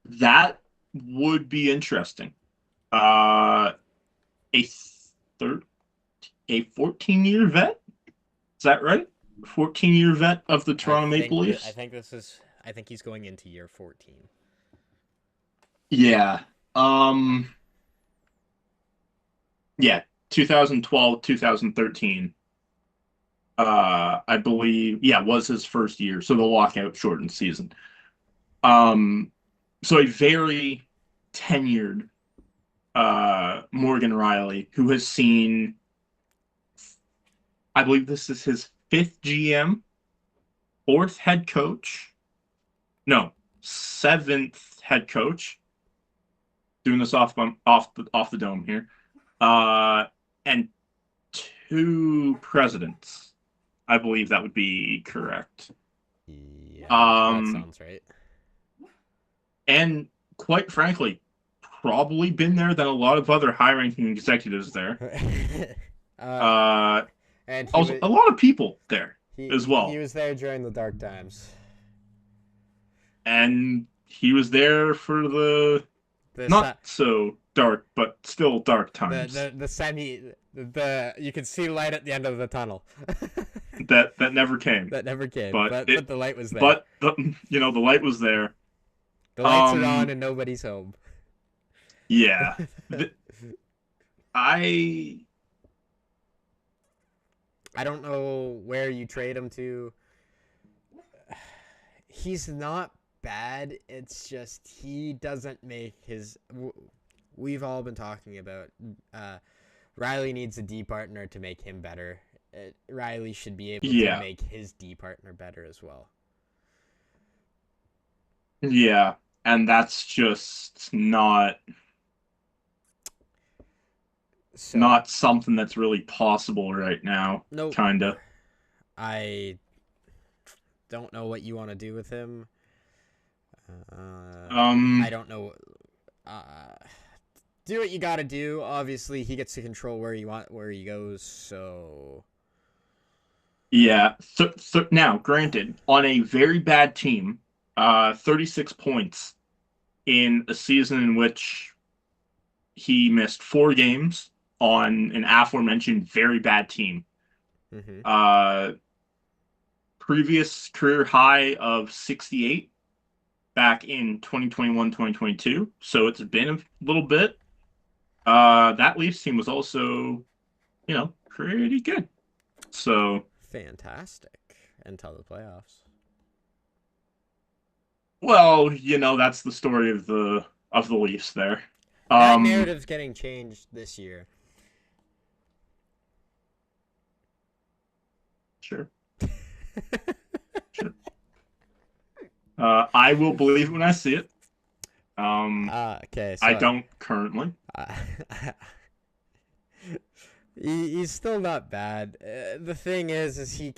that would be interesting. A third, a 14-year vet. Is that right? 14-year vet of the Toronto Maple I Leafs. think this is. I think he's going into year 14. Yeah. Um. Yeah. 2012, 2013. I believe. Yeah, was his first year. So the lockout shortened season. Um. So a very tenured Morgan Reilly, who has seen, I believe this is his fifth GM, fourth head coach, no, seventh head coach. Doing this off the dome here, and two presidents. I believe that would be correct. Yeah, that Um, sounds right. and quite frankly, probably been there than a lot of other high-ranking executives there. uh, Uh, and also a lot of people there as he well. was there during the dark times. And he was there for the The not so dark, but still dark times the semi the you could see light at the end of the tunnel. that never came. That never came, But but the light was there. but the light was there. The lights are on and nobody's home. Yeah, I I don't know where you trade him to. He's not bad. It's just he doesn't make his. We've all been talking about. Reilly needs a D partner to make him better. Reilly should be able to yeah make his D partner better as well. yeah, and that's just So not something that's really possible right now. nope. Kinda. I don't know what you want to do with him. I Um. don't know. Uh, do what you got to do. Obviously, he gets to control where he goes. So Yeah. So now, granted, on a very bad team, 36 points in a season in which he missed 4 games on an aforementioned very bad team. mm-hmm. Uh, previous career high of 68 back in 2021, 2022. So it's been a little bit. That Leafs team was also, pretty good. So Fantastic until the playoffs. Well, that's the story of the Leafs there. That narrative's getting changed this year. Sure. Sure. I will believe it when I see it. Okay, I so don't currently. uh, he's still not bad. The thing is he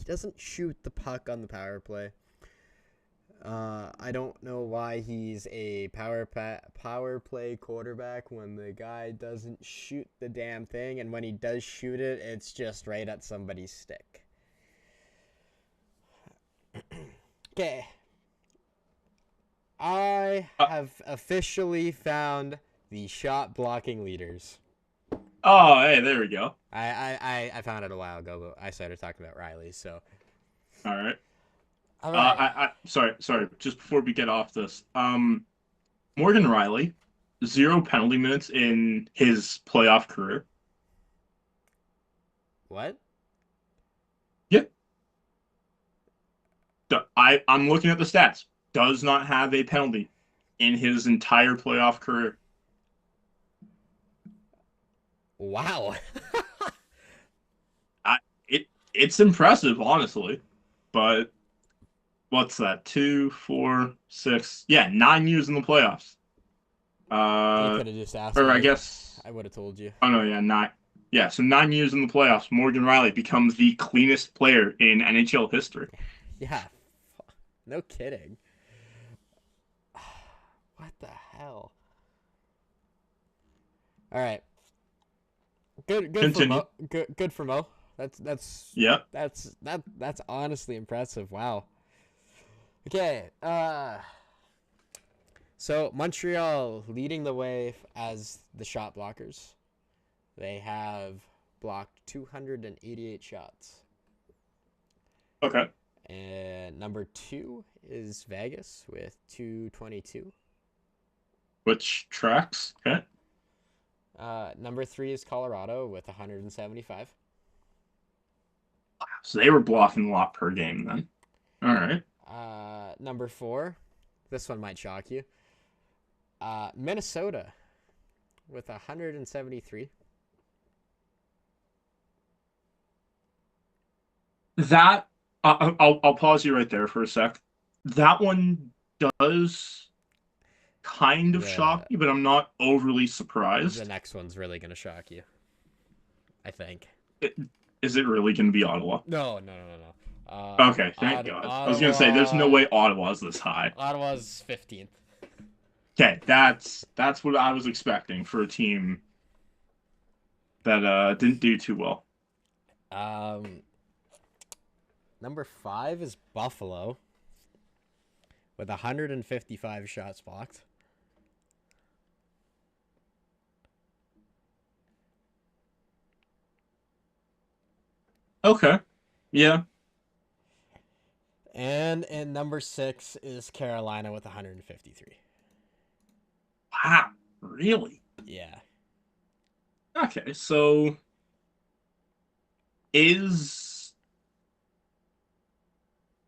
doesn't shoot the puck on the power play. I don't know why he's a power play quarterback when the guy doesn't shoot the damn thing, and when he does shoot it, it's just right at somebody's stick. Okay. I have officially found the shot blocking leaders. Oh, hey, there we go. I found it a while ago, but I started talking about Reilly, so. All right. All right. Sorry. Just before we get off this, Morgan Reilly, 0 penalty minutes in his playoff career. What? Yep. I'm looking at the stats. Does not have a penalty in his entire playoff career. Wow. It's impressive, honestly, but what's that? 2, 4, 6? Yeah, 9 years in the playoffs. You could have just asked Or me. I guess. I would have told you. Oh no, yeah, 9. Yeah, so 9 years in the playoffs. Morgan Reilly becomes the cleanest player in NHL history. Yeah. No kidding. What the hell? All right. Good for Continue. Mo. Good for Mo. That's Yeah. that's honestly impressive. Wow. Okay. So Montreal leading the way as the shot blockers. They have blocked 288 shots. Okay. And number 2 is Vegas with 222. Which tracks? Okay. Number 3 is Colorado with 175. So they were blocking a lot per game then. All right. Number 4, this one might shock you. Minnesota with 173. That I'll pause you right there for a sec. That one does kind of shock me, but I'm not overly surprised. The next one's really gonna shock you, I think. Is it really going to be Ottawa? No. Okay, thank God. I was going to say there's no way Ottawa's this high. Ottawa's 15th. Okay, that's what I was expecting for a team that didn't do too well. Number 5 is Buffalo with 155 shots blocked. Okay. Yeah. And number 6 is Carolina with 153. Wow. Really? Yeah. Okay, so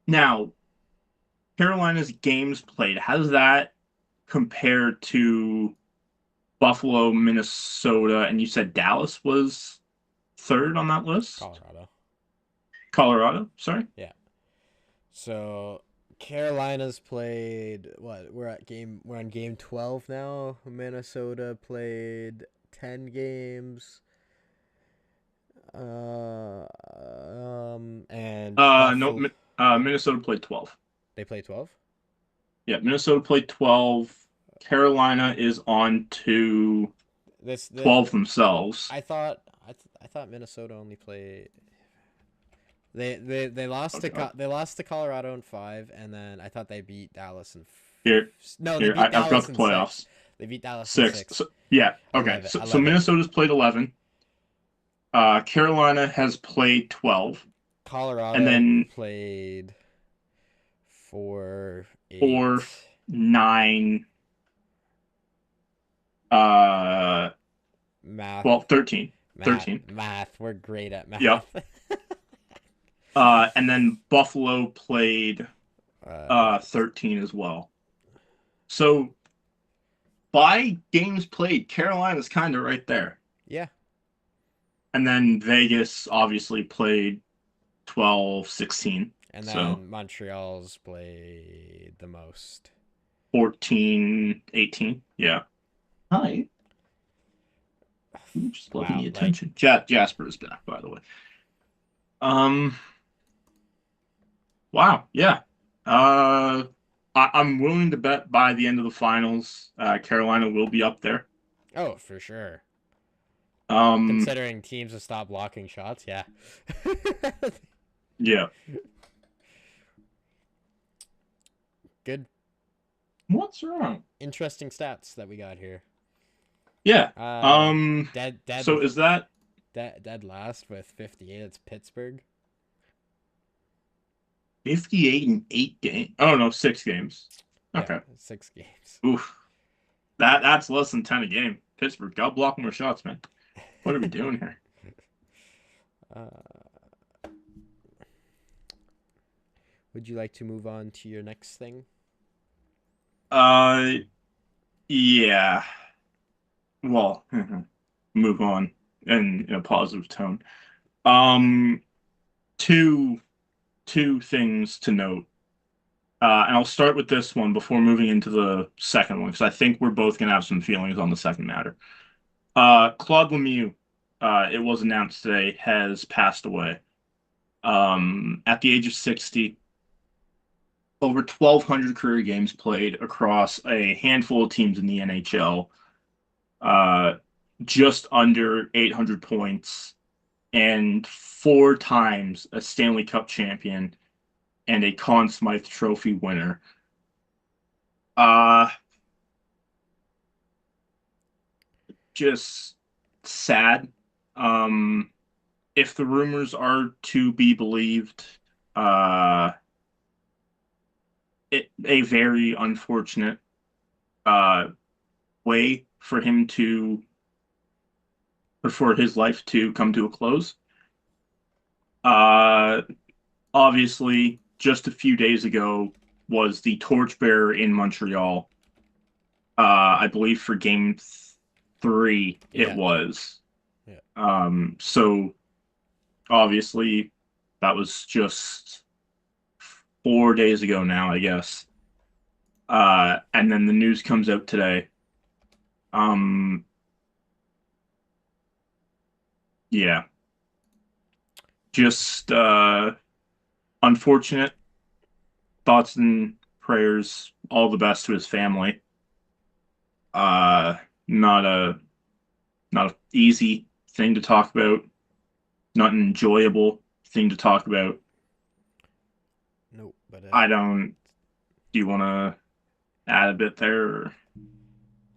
now Carolina's games played, how does that compare to Buffalo, Minnesota, and you said Dallas was third on that list? Colorado, sorry. Yeah. So Carolina's played what? We're on game 12 now. Minnesota played 10 games. Minnesota played 12. They played 12? Yeah, Minnesota played 12. Carolina is on to 12 themselves. I thought Minnesota only played. They lost to Colorado in 5, and then I thought they beat Dallas in. I've got the playoffs. 6. They beat Dallas 6. in 6. So, yeah. Okay. 11, So Minnesota's played 11. Carolina has played 12. Colorado and then played 4, 8. 4, 9. Math. Well, 13. 13. Math. We're great at math. Yep. And then Buffalo played Uh, 13 as well. So by games played, Carolina's kind of right there. yeah. And then Vegas obviously played 12, 16. And So then Montreal's played the most. 14, 18. Yeah. Hi. You just loving Wow, the like attention. Jasper is back, by the way. Um, wow, yeah. I'm willing to bet by the end of the finals, Carolina will be up there. oh, for sure. Um, Considering teams have stopped blocking shots, yeah. yeah. Good, What's wrong? interesting stats that we got here. Yeah. Uh, dead, So dead, is that dead last with 58. It's Pittsburgh. 58 in 8 games? Oh no, 6 games. Yeah, Okay. 6 games. Oof. That's less than 10 a game. Pittsburgh, got block more shots, man. What are we doing here? Would you like to move on to your next thing? Uh, yeah. Well, move on in a positive tone. Um, two two things to note. And I'll start with this one before moving into the second one, because I think we're both gonna have some feelings on the second matter. Claude Lemieux, it was announced today, has passed away. At the age of 60, over 1,200 career games played across a handful of teams in the NHL, uh, just under 800 points, and 4 times a Stanley Cup champion and a Conn Smythe Trophy winner. Uh, just sad. Um, if the rumors are to be believed, uh, a very unfortunate uh way for him to or for his life to come to a close. Uh, Obviously, just a few days ago was the torchbearer in Montreal. I believe for game 3 it Yeah, was. yeah. So obviously that was just 4 days ago now, I guess. And then the news comes out today. Um, yeah, just unfortunate. Thoughts and prayers, all the best to his family. Uh, not a not a easy thing to talk about, not an enjoyable thing to talk about. Nope, but I don't. Do you want to add a bit there? Or?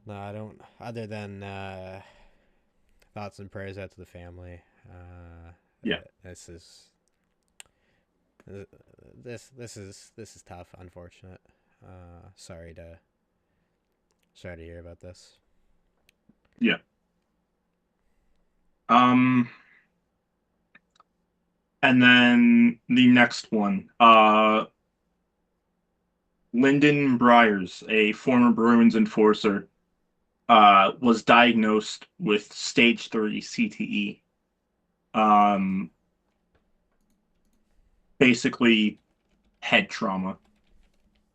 no, I don't. Other than thoughts and prayers out to the family. Yeah, This is this is tough. Unfortunate. Sorry to hear about this. yeah. Um, and then the next one, Lyndon Briers, a former Bruins enforcer, was diagnosed with stage 3 CTE. Um, Basically head trauma,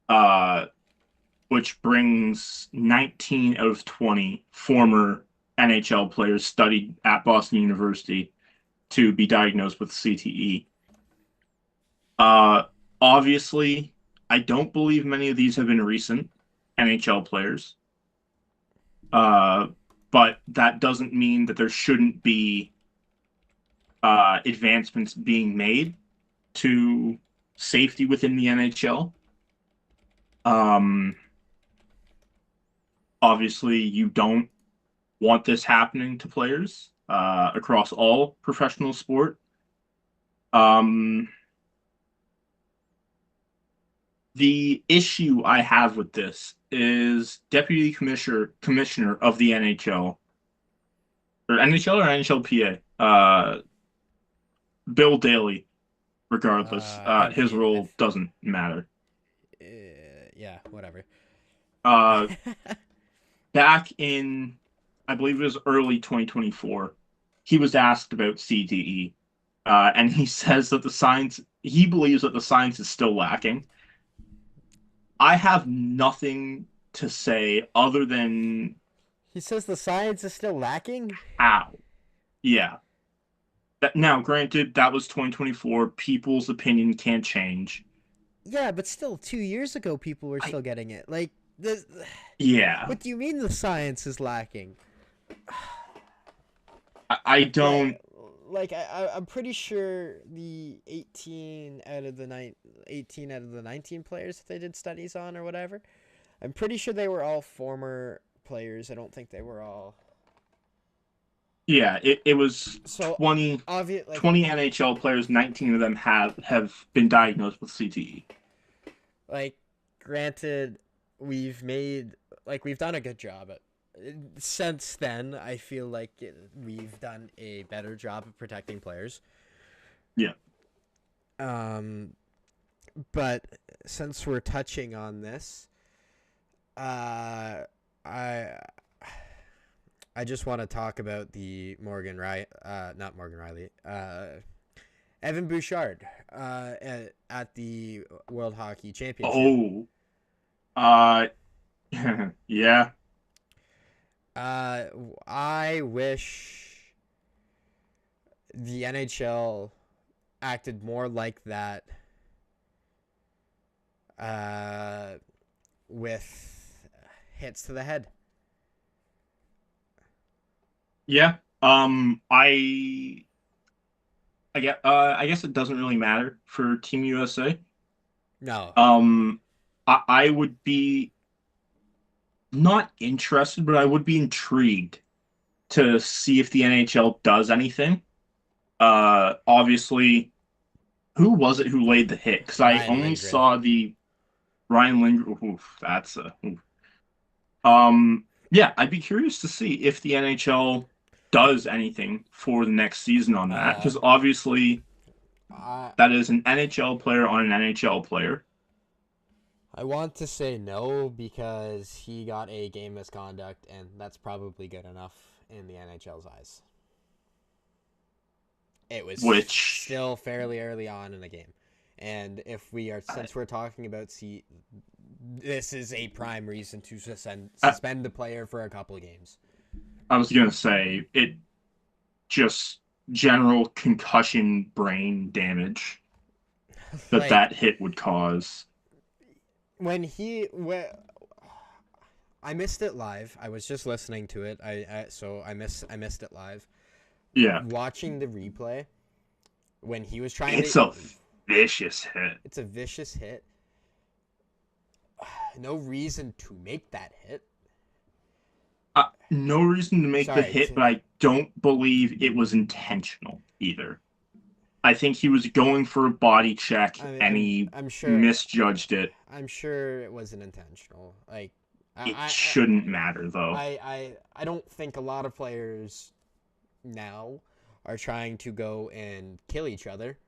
uh, which brings 19 out of 20 former NHL players studied at Boston University to be diagnosed with CTE. Uh, Obviously, I don't believe many of these have been recent NHL players, uh, but that doesn't mean that there shouldn't be advancements being made to safety within the NHL. Um, Obviously, you don't want this happening to players across all professional sport. Um, the issue I have with this is Deputy Commissioner of the NHL or NHLPA, Bill Daly. Regardless, I think his role doesn't matter. Yeah, whatever. Uh, back in, I believe it was early 2024, he was asked about CTE, and he says that he believes that the science is still lacking. I have nothing to say other than He says the science is still lacking. how. Yeah. Now, granted, that was 2024. People's opinion can't change. Yeah, but still, 2 years ago, people were I, still getting it. Like, yeah. what do you mean the science is lacking? I don't. I'm pretty sure the 18 out of the 19 players that they did studies on or whatever. I'm pretty sure they were all former players. I don't think they were all. Yeah, it was So 20 NHL players, 19 of them have been diagnosed with CTE. like, granted, we've done a good job at. Since then, I feel like we've done a better job of protecting players. Yeah. But since we're touching on this, I just want to talk about the not Morgan Reilly, Evan Bouchard, at the World Hockey Championship. Oh. Yeah. I wish the NHL acted more like that with hits to the head. Yeah. I guess it doesn't really matter for Team USA. No. I would be not interested, but I would be intrigued to see if the NHL does anything. Obviously, who was it who laid the hit? Because I Ryan only Lindgren. saw the Ryan Lindgren. Oof, that's a. Oof. Yeah, I'd be curious to see if the NHL does anything for the next season on that, because obviously that is an NHL player on an NHL player. I want to say no because he got a game misconduct, and that's probably good enough in the NHL's eyes. It was Which still fairly early on in the game. And since we're talking about this is a prime reason to suspend the player for a couple of games. I was gonna say it just general concussion brain damage that hit would cause. When I missed it live. I was just listening to it. I missed it live. Yeah. Watching the replay when he was trying it's a vicious hit. It's a vicious hit. No reason to make that hit. No reason to make the hit, but I don't believe it was intentional either. I think he was going for a body check and he misjudged it. I'm sure it wasn't intentional. It shouldn't matter though. I don't think a lot of players now are trying to go and kill each other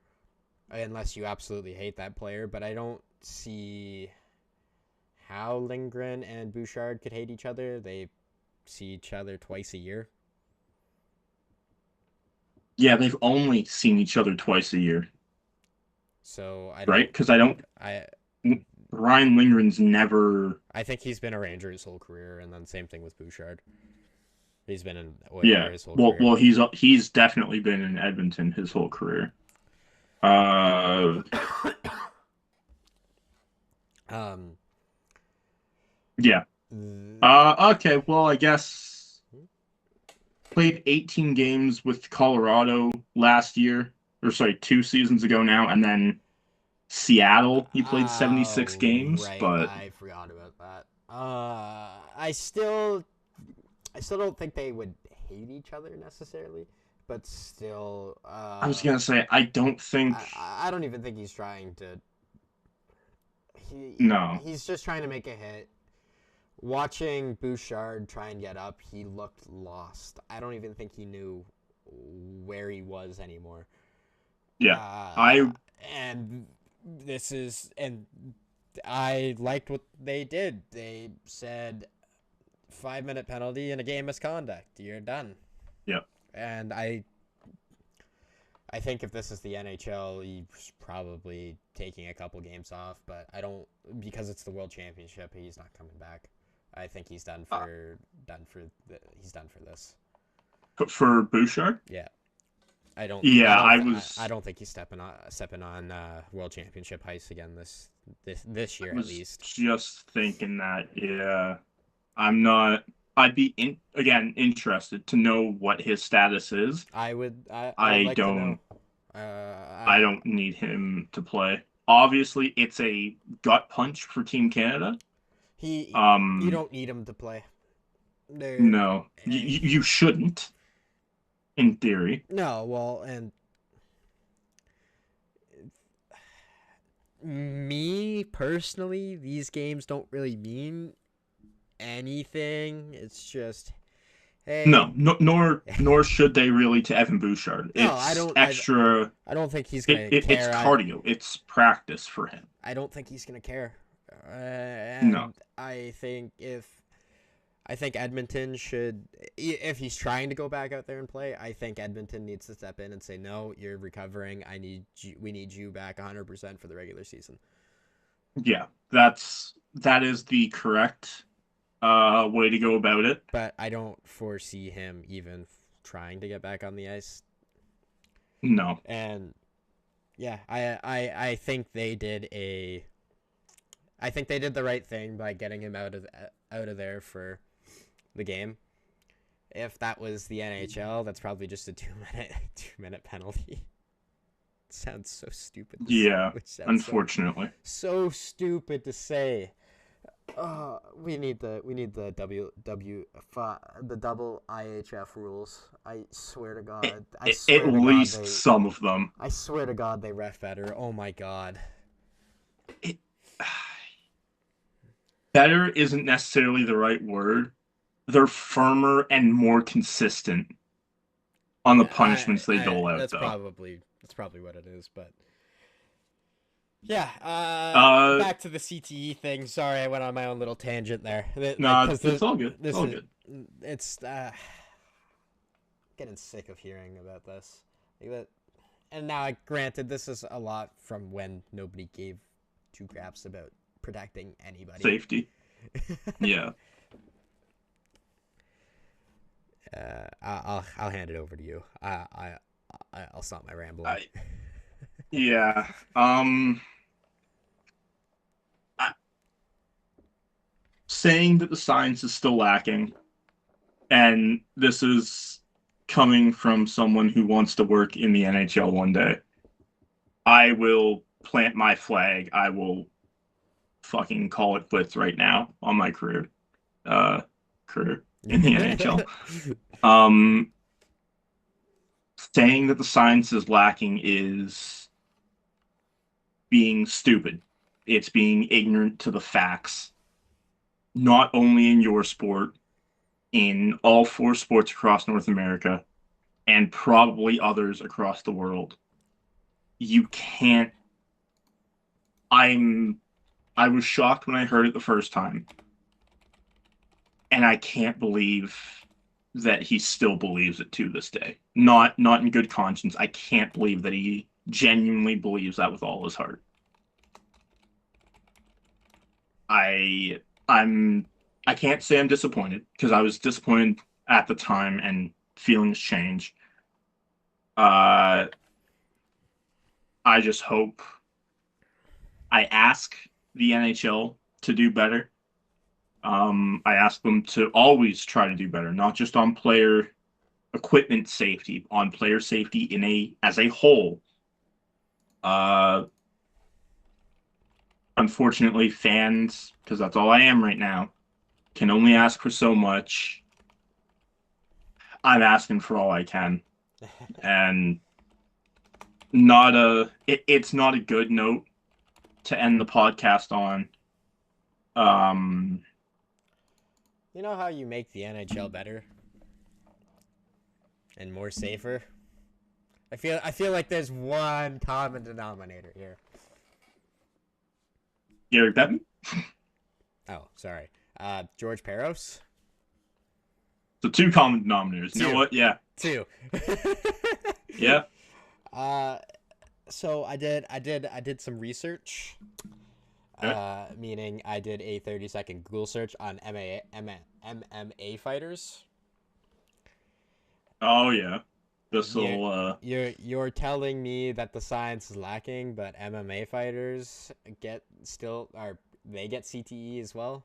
unless you absolutely hate that player, but I don't see how Lindgren and Bouchard could hate each other. They see each other twice a year. Yeah, they've only seen each other twice a year. So right? Because Ryan Lindgren's never. I think he's been a Ranger his whole career, and then same thing with Bouchard. He's been in Oilers his whole career. Well, he's definitely been in Edmonton his whole career. Yeah. Okay. Well, I guess played 18 games with Colorado last year, or sorry, 2 seasons ago now, and then Seattle. He played 76 games, right. but I forgot about that. I still don't think they would hate each other necessarily, but still. I was gonna say I don't think. I don't even think he's trying to. No. He's just trying to make a hit. Watching Bouchard try and get up, he looked lost. I don't even think he knew where he was anymore. Yeah, and this I liked what they did. They said 5-minute penalty and a game misconduct. You're done. Yep. And I think if this is the NHL, he's probably taking a couple games off. But I don't, because it's the World Championship. He's not coming back. I think he's done for he's done for this. For Bouchard? Yeah. I don't think he's stepping on World Championship ice again this year at least. Just thinking that, yeah. I'd be interested to know what his status is. I would I don't need him to play. Obviously, it's a gut punch for Team Canada. You don't need him to play. No, you shouldn't. In theory. No, well, and me personally, these games don't really mean anything. It's just, hey. No, nor should they really to Evan Bouchard. No, it's I don't. Extra. I don't think he's gonna care. It's cardio. It's practice for him. I don't think he's gonna care. No. I think Edmonton should, if he's trying to go back out there and play, I think Edmonton needs to step in and say, no, you're recovering. We need you back 100% for the regular season. Yeah, that is the correct way to go about it. But I don't foresee him even trying to get back on the ice. No. And yeah, I think they did the right thing by getting him out of there for the game. If that was the NHL, that's probably just a 2-minute penalty. It sounds so stupid. Yeah, unfortunately. So stupid to say. We need the double IIHF rules. I swear to God. At least some of them. I swear to God they ref better. Oh my God. Better isn't necessarily the right word. They're firmer and more consistent on the punishments they dole out. That's probably what it is. But yeah, back to the CTE thing. Sorry, I went on my own little tangent there. No, it's all good. It's all good. It's getting sick of hearing about this. And now, granted, this is a lot from when nobody gave two craps about protecting anybody. Safety. Yeah. I'll hand it over to you. I'll stop my rambling. Yeah. Saying that the science is still lacking, and this is coming from someone who wants to work in the NHL one day, I will plant my flag. I will fucking call it quits right now on my career in the NHL. Saying that the science is lacking is being stupid. It's being ignorant to the facts. Not only in your sport, in all 4 sports across North America, and probably others across the world. You can't. I was shocked when I heard it the first time. And I can't believe that he still believes it to this day. Not in good conscience. I can't believe that he genuinely believes that with all his heart. I can't say I'm disappointed, because I was disappointed at the time and feelings change. I just hope. I ask the NHL to do better. I ask them to always try to do better, not just on player equipment safety, on player safety as a whole. Unfortunately, fans, because that's all I am right now, can only ask for so much. I'm asking for all I can. And it's not a good note to end the podcast on. You know how you make the NHL better and more safer? I feel like there's one common denominator here. Gary Bettman. Oh, sorry. George Peros. So two common denominators. You know Two. what? Yeah. Two. Yeah. uh, so I did some research. Okay. Meaning I did a 30-second Google search on MMA fighters. Oh yeah. This You're, will. you're telling me that the science is lacking, but MMA fighters they get CTE as well?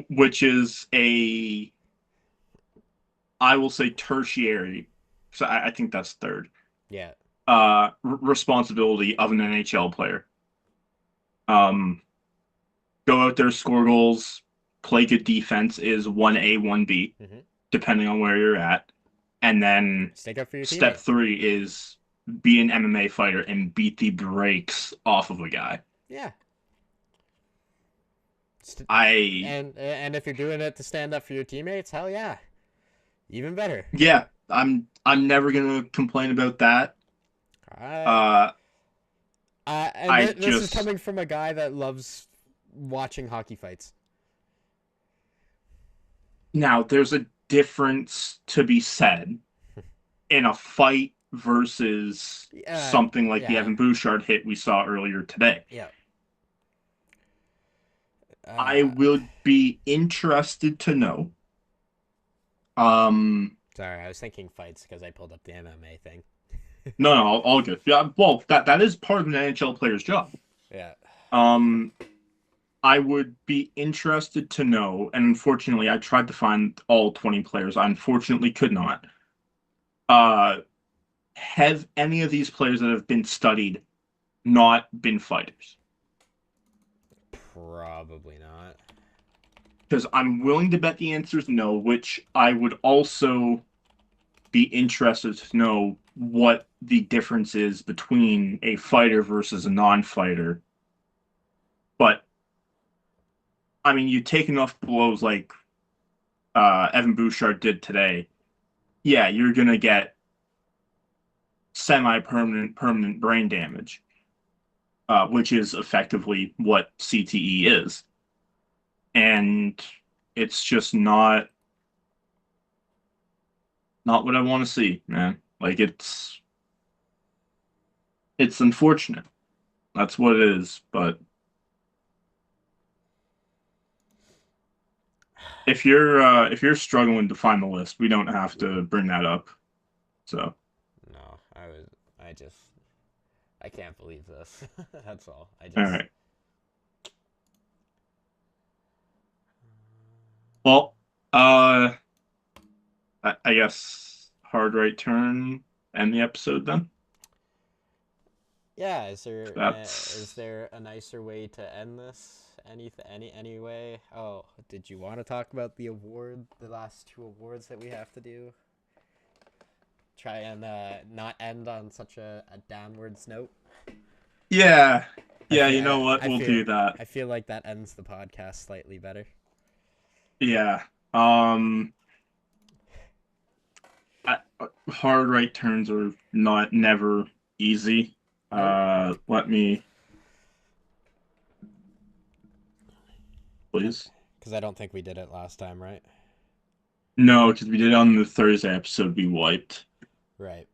Which is a, I will say, tertiary. So I think that's third. Yeah. Responsibility of an NHL player. Um, Go out there, score goals, play good defense is 1A, 1B, Mm-hmm. depending on where you're at. And then Stick up for your step teammates. 3 is be an MMA fighter and beat the brakes off of a guy. Yeah. I And if you're doing it to stand up for your teammates, hell yeah, even better. Yeah, I'm never gonna complain about that. I Uh, and I this is just coming from a guy that loves watching hockey fights. Now there's a difference to be said in a fight versus something like the Yeah, Evan Bouchard hit we saw earlier today. yeah. I would be interested to know. Sorry, I was thinking fights because I pulled up the MMA thing. No, no, all good. Yeah, well, that is part of an NHL player's job. Yeah. Um, I would be interested to know, and unfortunately, I tried to find all 20 players. I unfortunately could not. Uh, have any of these players that have been studied not been fighters? Probably not. Because I'm willing to bet the answer is no, which I would also be interested to know what the difference is between a fighter versus a non-fighter. But I mean, you take enough blows like Evan Bouchard did today, yeah, you're gonna get permanent brain damage, which is effectively what CTE is, and it's just not what I want to see, man. Like it's unfortunate. That's what it is. But if you're struggling to find the list, we don't have to bring that up. So No, I can't believe this. That's all. all right. Well, I guess hard right turn end the episode then. Yeah, That's is there a nicer way to end this? Any way? Oh, did you want to talk about the last two awards that we have to do? Try and not end on such a downwards note. Yeah. Yeah, you know what? We'll do that. I feel like that ends the podcast slightly better. Yeah. Hard right turns are never easy. Nope. Let me please. Because I don't think we did it last time, right? No, because we did it on the Thursday episode. We wiped. Right.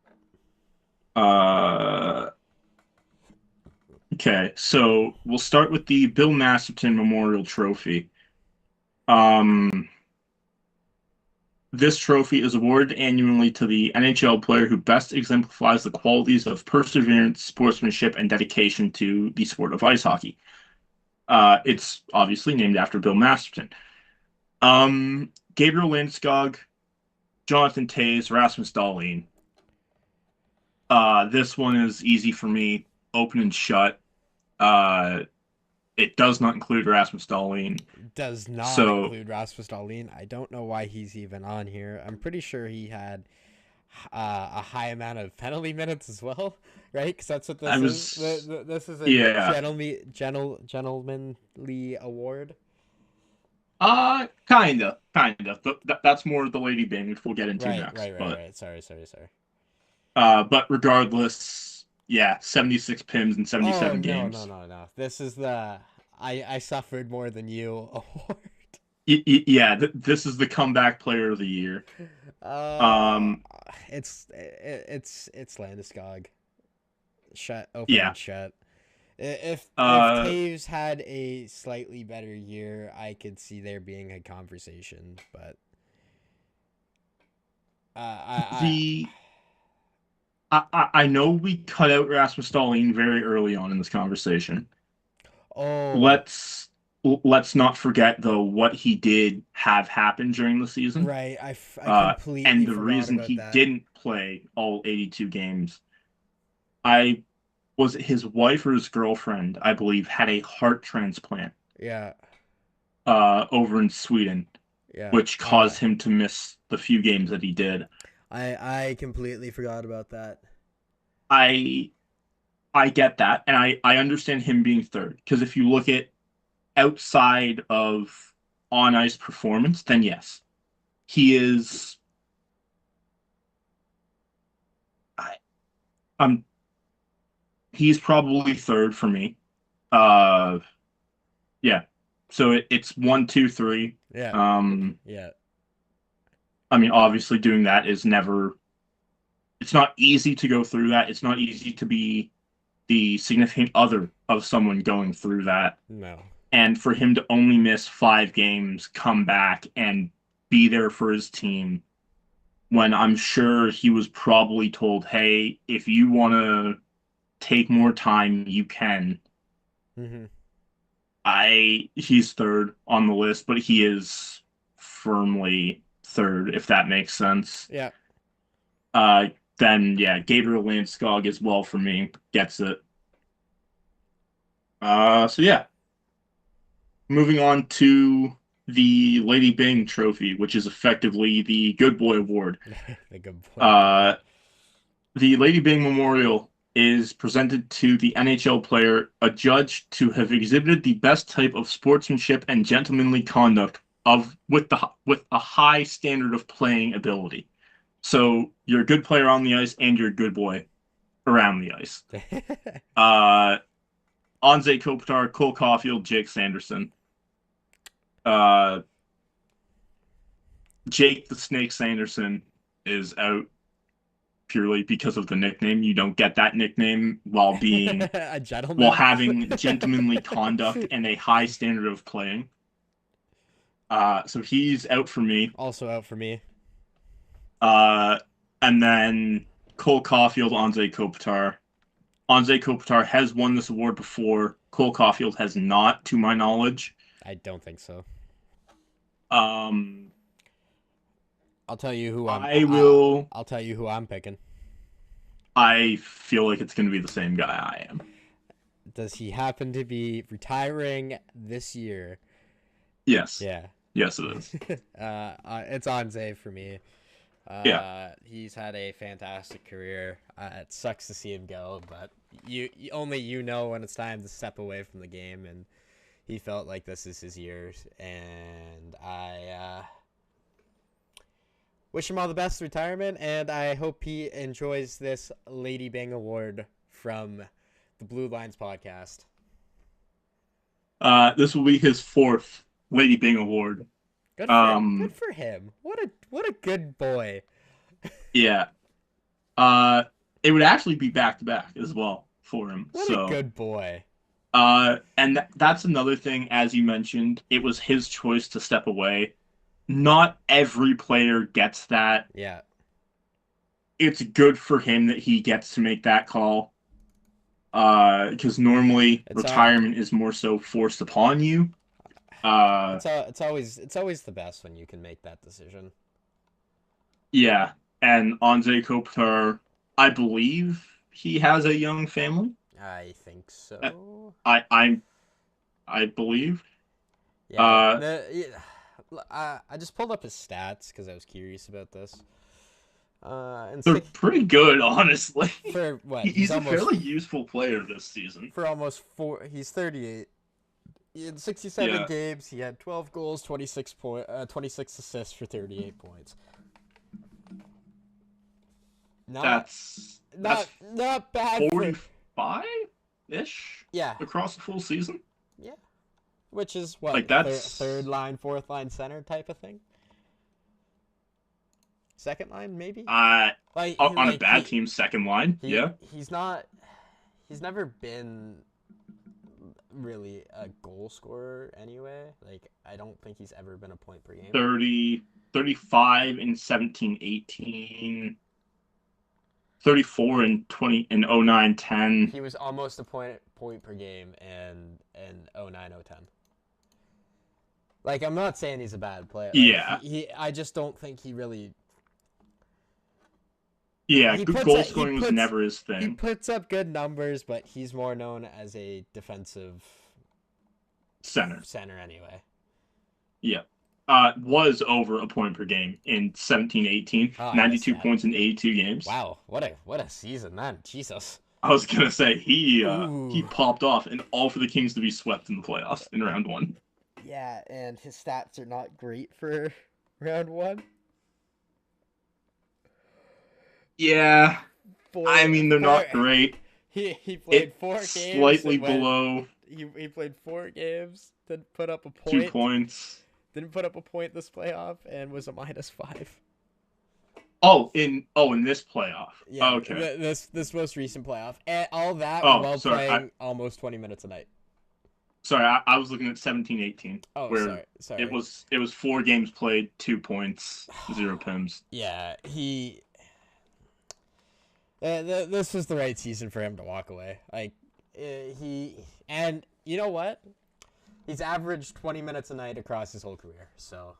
Okay, so we'll start with the Bill Masterton Memorial Trophy. This trophy is awarded annually to the NHL player who best exemplifies the qualities of perseverance, sportsmanship, and dedication to the sport of ice hockey. It's obviously named after Bill Masterton. Gabriel Landeskog, Jonathan Toews, Rasmus Dahlin. This one is easy for me, open and shut. It does not include Rasmus Dahlin. Does not include Rasmus Dahlin. I don't know why he's even on here. I'm pretty sure he had a high amount of penalty minutes as well, right? Because that's what this is. This is a gentlemanly award. Kinda. That's more the Lady Byng, which we'll get into next. Right. Sorry. But regardless, Yeah, 76 PIMs in Oh 77 no games. no no no! This is the I suffered more than you award. Yeah, this is the comeback player of the year. Uh, Um, it's Landeskog. Shut open yeah. and shut. If Uh, Taves had a slightly better year, I could see there being a conversation. But I the I know we cut out Rasmus Dahlin very early on in this conversation. oh Let's let's not forget though what he did have happen during the season. right, I completely And the forgot reason about he that. didn't play all 82 games, I was it his wife or his girlfriend, I believe, had a heart transplant Yeah, over in Sweden, yeah. which caused him to miss the few games that he did. I completely forgot about that. I I get that, and I understand him being third because if you look at outside of on ice performance, then yes, he is. I, um, he's probably third for me. Uh, yeah. So it's one, two, three. Yeah, Um, yeah. I mean, obviously, doing that is never. It's not easy to go through that. It's not easy to be the significant other of someone going through that. No. And for him to only miss 5 games, come back and be there for his team when I'm sure he was probably told, hey, if you want to take more time, you can. Mm-hmm. He's third on the list, but he is firmly third, if that makes sense. Yeah. Uh, then yeah, Gabriel Landeskog as well for me gets it. So yeah, moving on to the Lady Byng Trophy, which is effectively the Good Boy Award. The good boy award. Uh, the Lady Byng Memorial is presented to the NHL player adjudged to have exhibited the best type of sportsmanship and gentlemanly conduct of with a high standard of playing ability. So you're a good player on the ice and you're a good boy around the ice. Uh, Anze Kopitar, Cole Caulfield, Jake Sanderson. Uh, Jake the Snake Sanderson is out purely because of the nickname. You don't get that nickname A while gentleman. having gentlemanly conduct and a high standard of playing. So he's out for me. Also out for me. Uh, and then Cole Caulfield, Anze Kopitar. Anze Kopitar has won this award before. Cole Caulfield has not, to my knowledge. I don't think so. Um, I'll tell you who I will. I'll tell you who I'm picking. I feel like it's going to be the same guy I am. Does he happen to be retiring this year? Yes. Yeah. Yes, it is. It's Anze for me. Yeah. He's had a fantastic career. It sucks to see him go, but only you know when it's time to step away from the game, and he felt like this is his year, and I wish him all the best retirement, and I hope he enjoys this Lady Byng Award from the Blue Lines podcast. This will be his 4th Lady Byng Award. Good for him. What a good boy. Yeah. It would actually be back to back as well for him. What a good boy. And that's another thing, as you mentioned, it was his choice to step away. Not every player gets that. Yeah. It's good for him that he gets to make that call. Because normally retirement is more so forced upon you. It's always the best when you can make that decision. Yeah, and Anze Kopitar, I believe he has a young family. I think so. I believe. Yeah. I just pulled up his stats because I was curious about this. And They're pretty good, honestly. For what? He's a fairly useful player this season. For almost 4, he's 38. In 67 games, he had 12 goals, 26 assists for 38 points. That's not bad for 45-ish yeah. across the full season. Yeah. Which is what, Like, that's third line, fourth line center type of thing. Second line maybe. On a bad team, second line. Yeah. He's never been really a goal scorer anyway. Like, I don't think he's ever been a point per game. 35 in 17-18. 34 in 09-10. He was almost a point per game in 09-010. Like, I'm not saying he's a bad player. Like, yeah. I just don't think he really. Yeah, good goal scoring was never his thing. He puts up good numbers, but he's more known as a defensive center anyway. Yeah. Was over a point per game in 17-18. 92 points in 82 games. Wow, what a season, man. Jesus. I was gonna say he popped off, and all for the Kings to be swept in the playoffs in round 1. Yeah, and his stats are not great for round 1. Yeah, I mean they're not great. He played 4 games. Slightly below. He played 4 games. Didn't put up a point. 2 points. Didn't put up a point this playoff and was a -5. Oh, in this playoff. Yeah. Okay. This most recent playoff, and all that while playing almost 20 minutes a night. Sorry, I was looking at 17-18. Oh, where sorry. It was 4 games played, 2 points, 0 pims. Yeah, this was the right season for him to walk away. Like, and you know what? He's averaged 20 minutes a night across his whole career, so.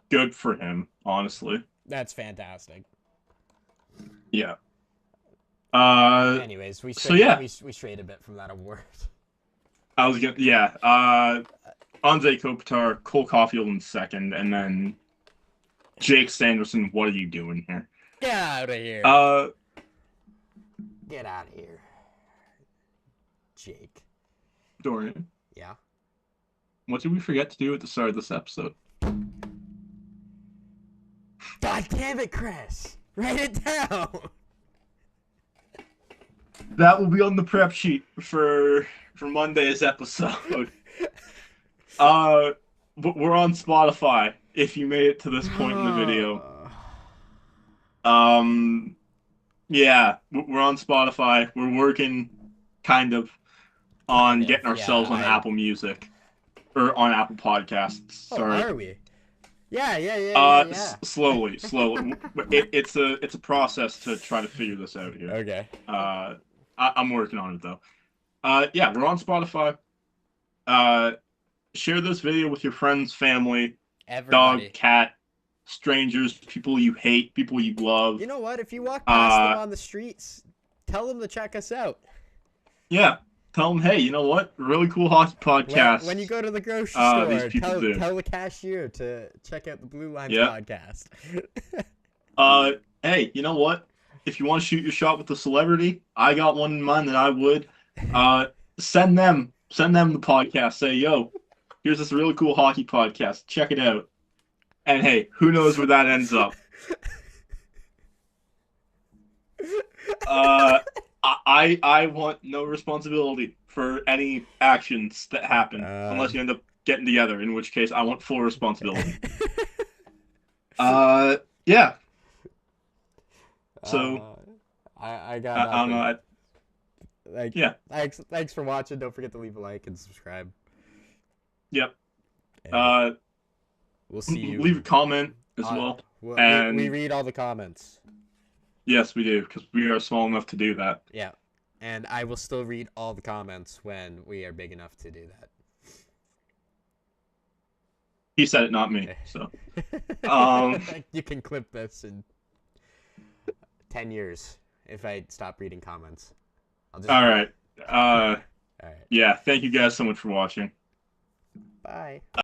Good for him, honestly. That's fantastic. Yeah. Anyways, we strayed a bit from that award. I was gonna, Anze Kopitar, Cole Caulfield in second, and then Jake Sanderson. What are you doing here? Get out of here. Get out of here, Jake. Dorian. Yeah. What did we forget to do at the start of this episode? God damn it, Chris! Write it down. That will be on the prep sheet for Monday's episode. But we're on Spotify if you made it to this point in the video. Yeah, we're on Spotify. We're working kind of on getting ourselves on Apple Music or on Apple Podcasts. Sorry. Are we? Yeah. Slowly. It's a process to try to figure this out here. Okay. I'm working on it though. Yeah, we're on Spotify. Share this video with your friends, family, everybody. Dog, cat, strangers, people you hate, people you love. You know what? If you walk past them on the streets, tell them to check us out. Yeah. Tell them, hey, you know what? Really cool hockey podcast. When you go to the grocery store, tell the cashier to check out the Blue Lines podcast. Hey, you know what? If you want to shoot your shot with a celebrity, I got one in mind that I would. Send them the podcast. Say, yo, here's this really cool hockey podcast. Check it out. And hey, who knows where that ends up? I want no responsibility for any actions that happen unless you end up getting together, in which case I want full responsibility. Yeah. So I got I don't know. Thanks for watching. Don't forget to leave a like and subscribe. Yep. And we'll see you. Leave a comment as well. We read all the comments. Yes, we do, because we are small enough to do that. Yeah. And I will still read all the comments when we are big enough to do that. He said it, not me. So, you can clip this in 10 years if I stop reading comments. All right. Yeah, thank you guys so much for watching. Bye.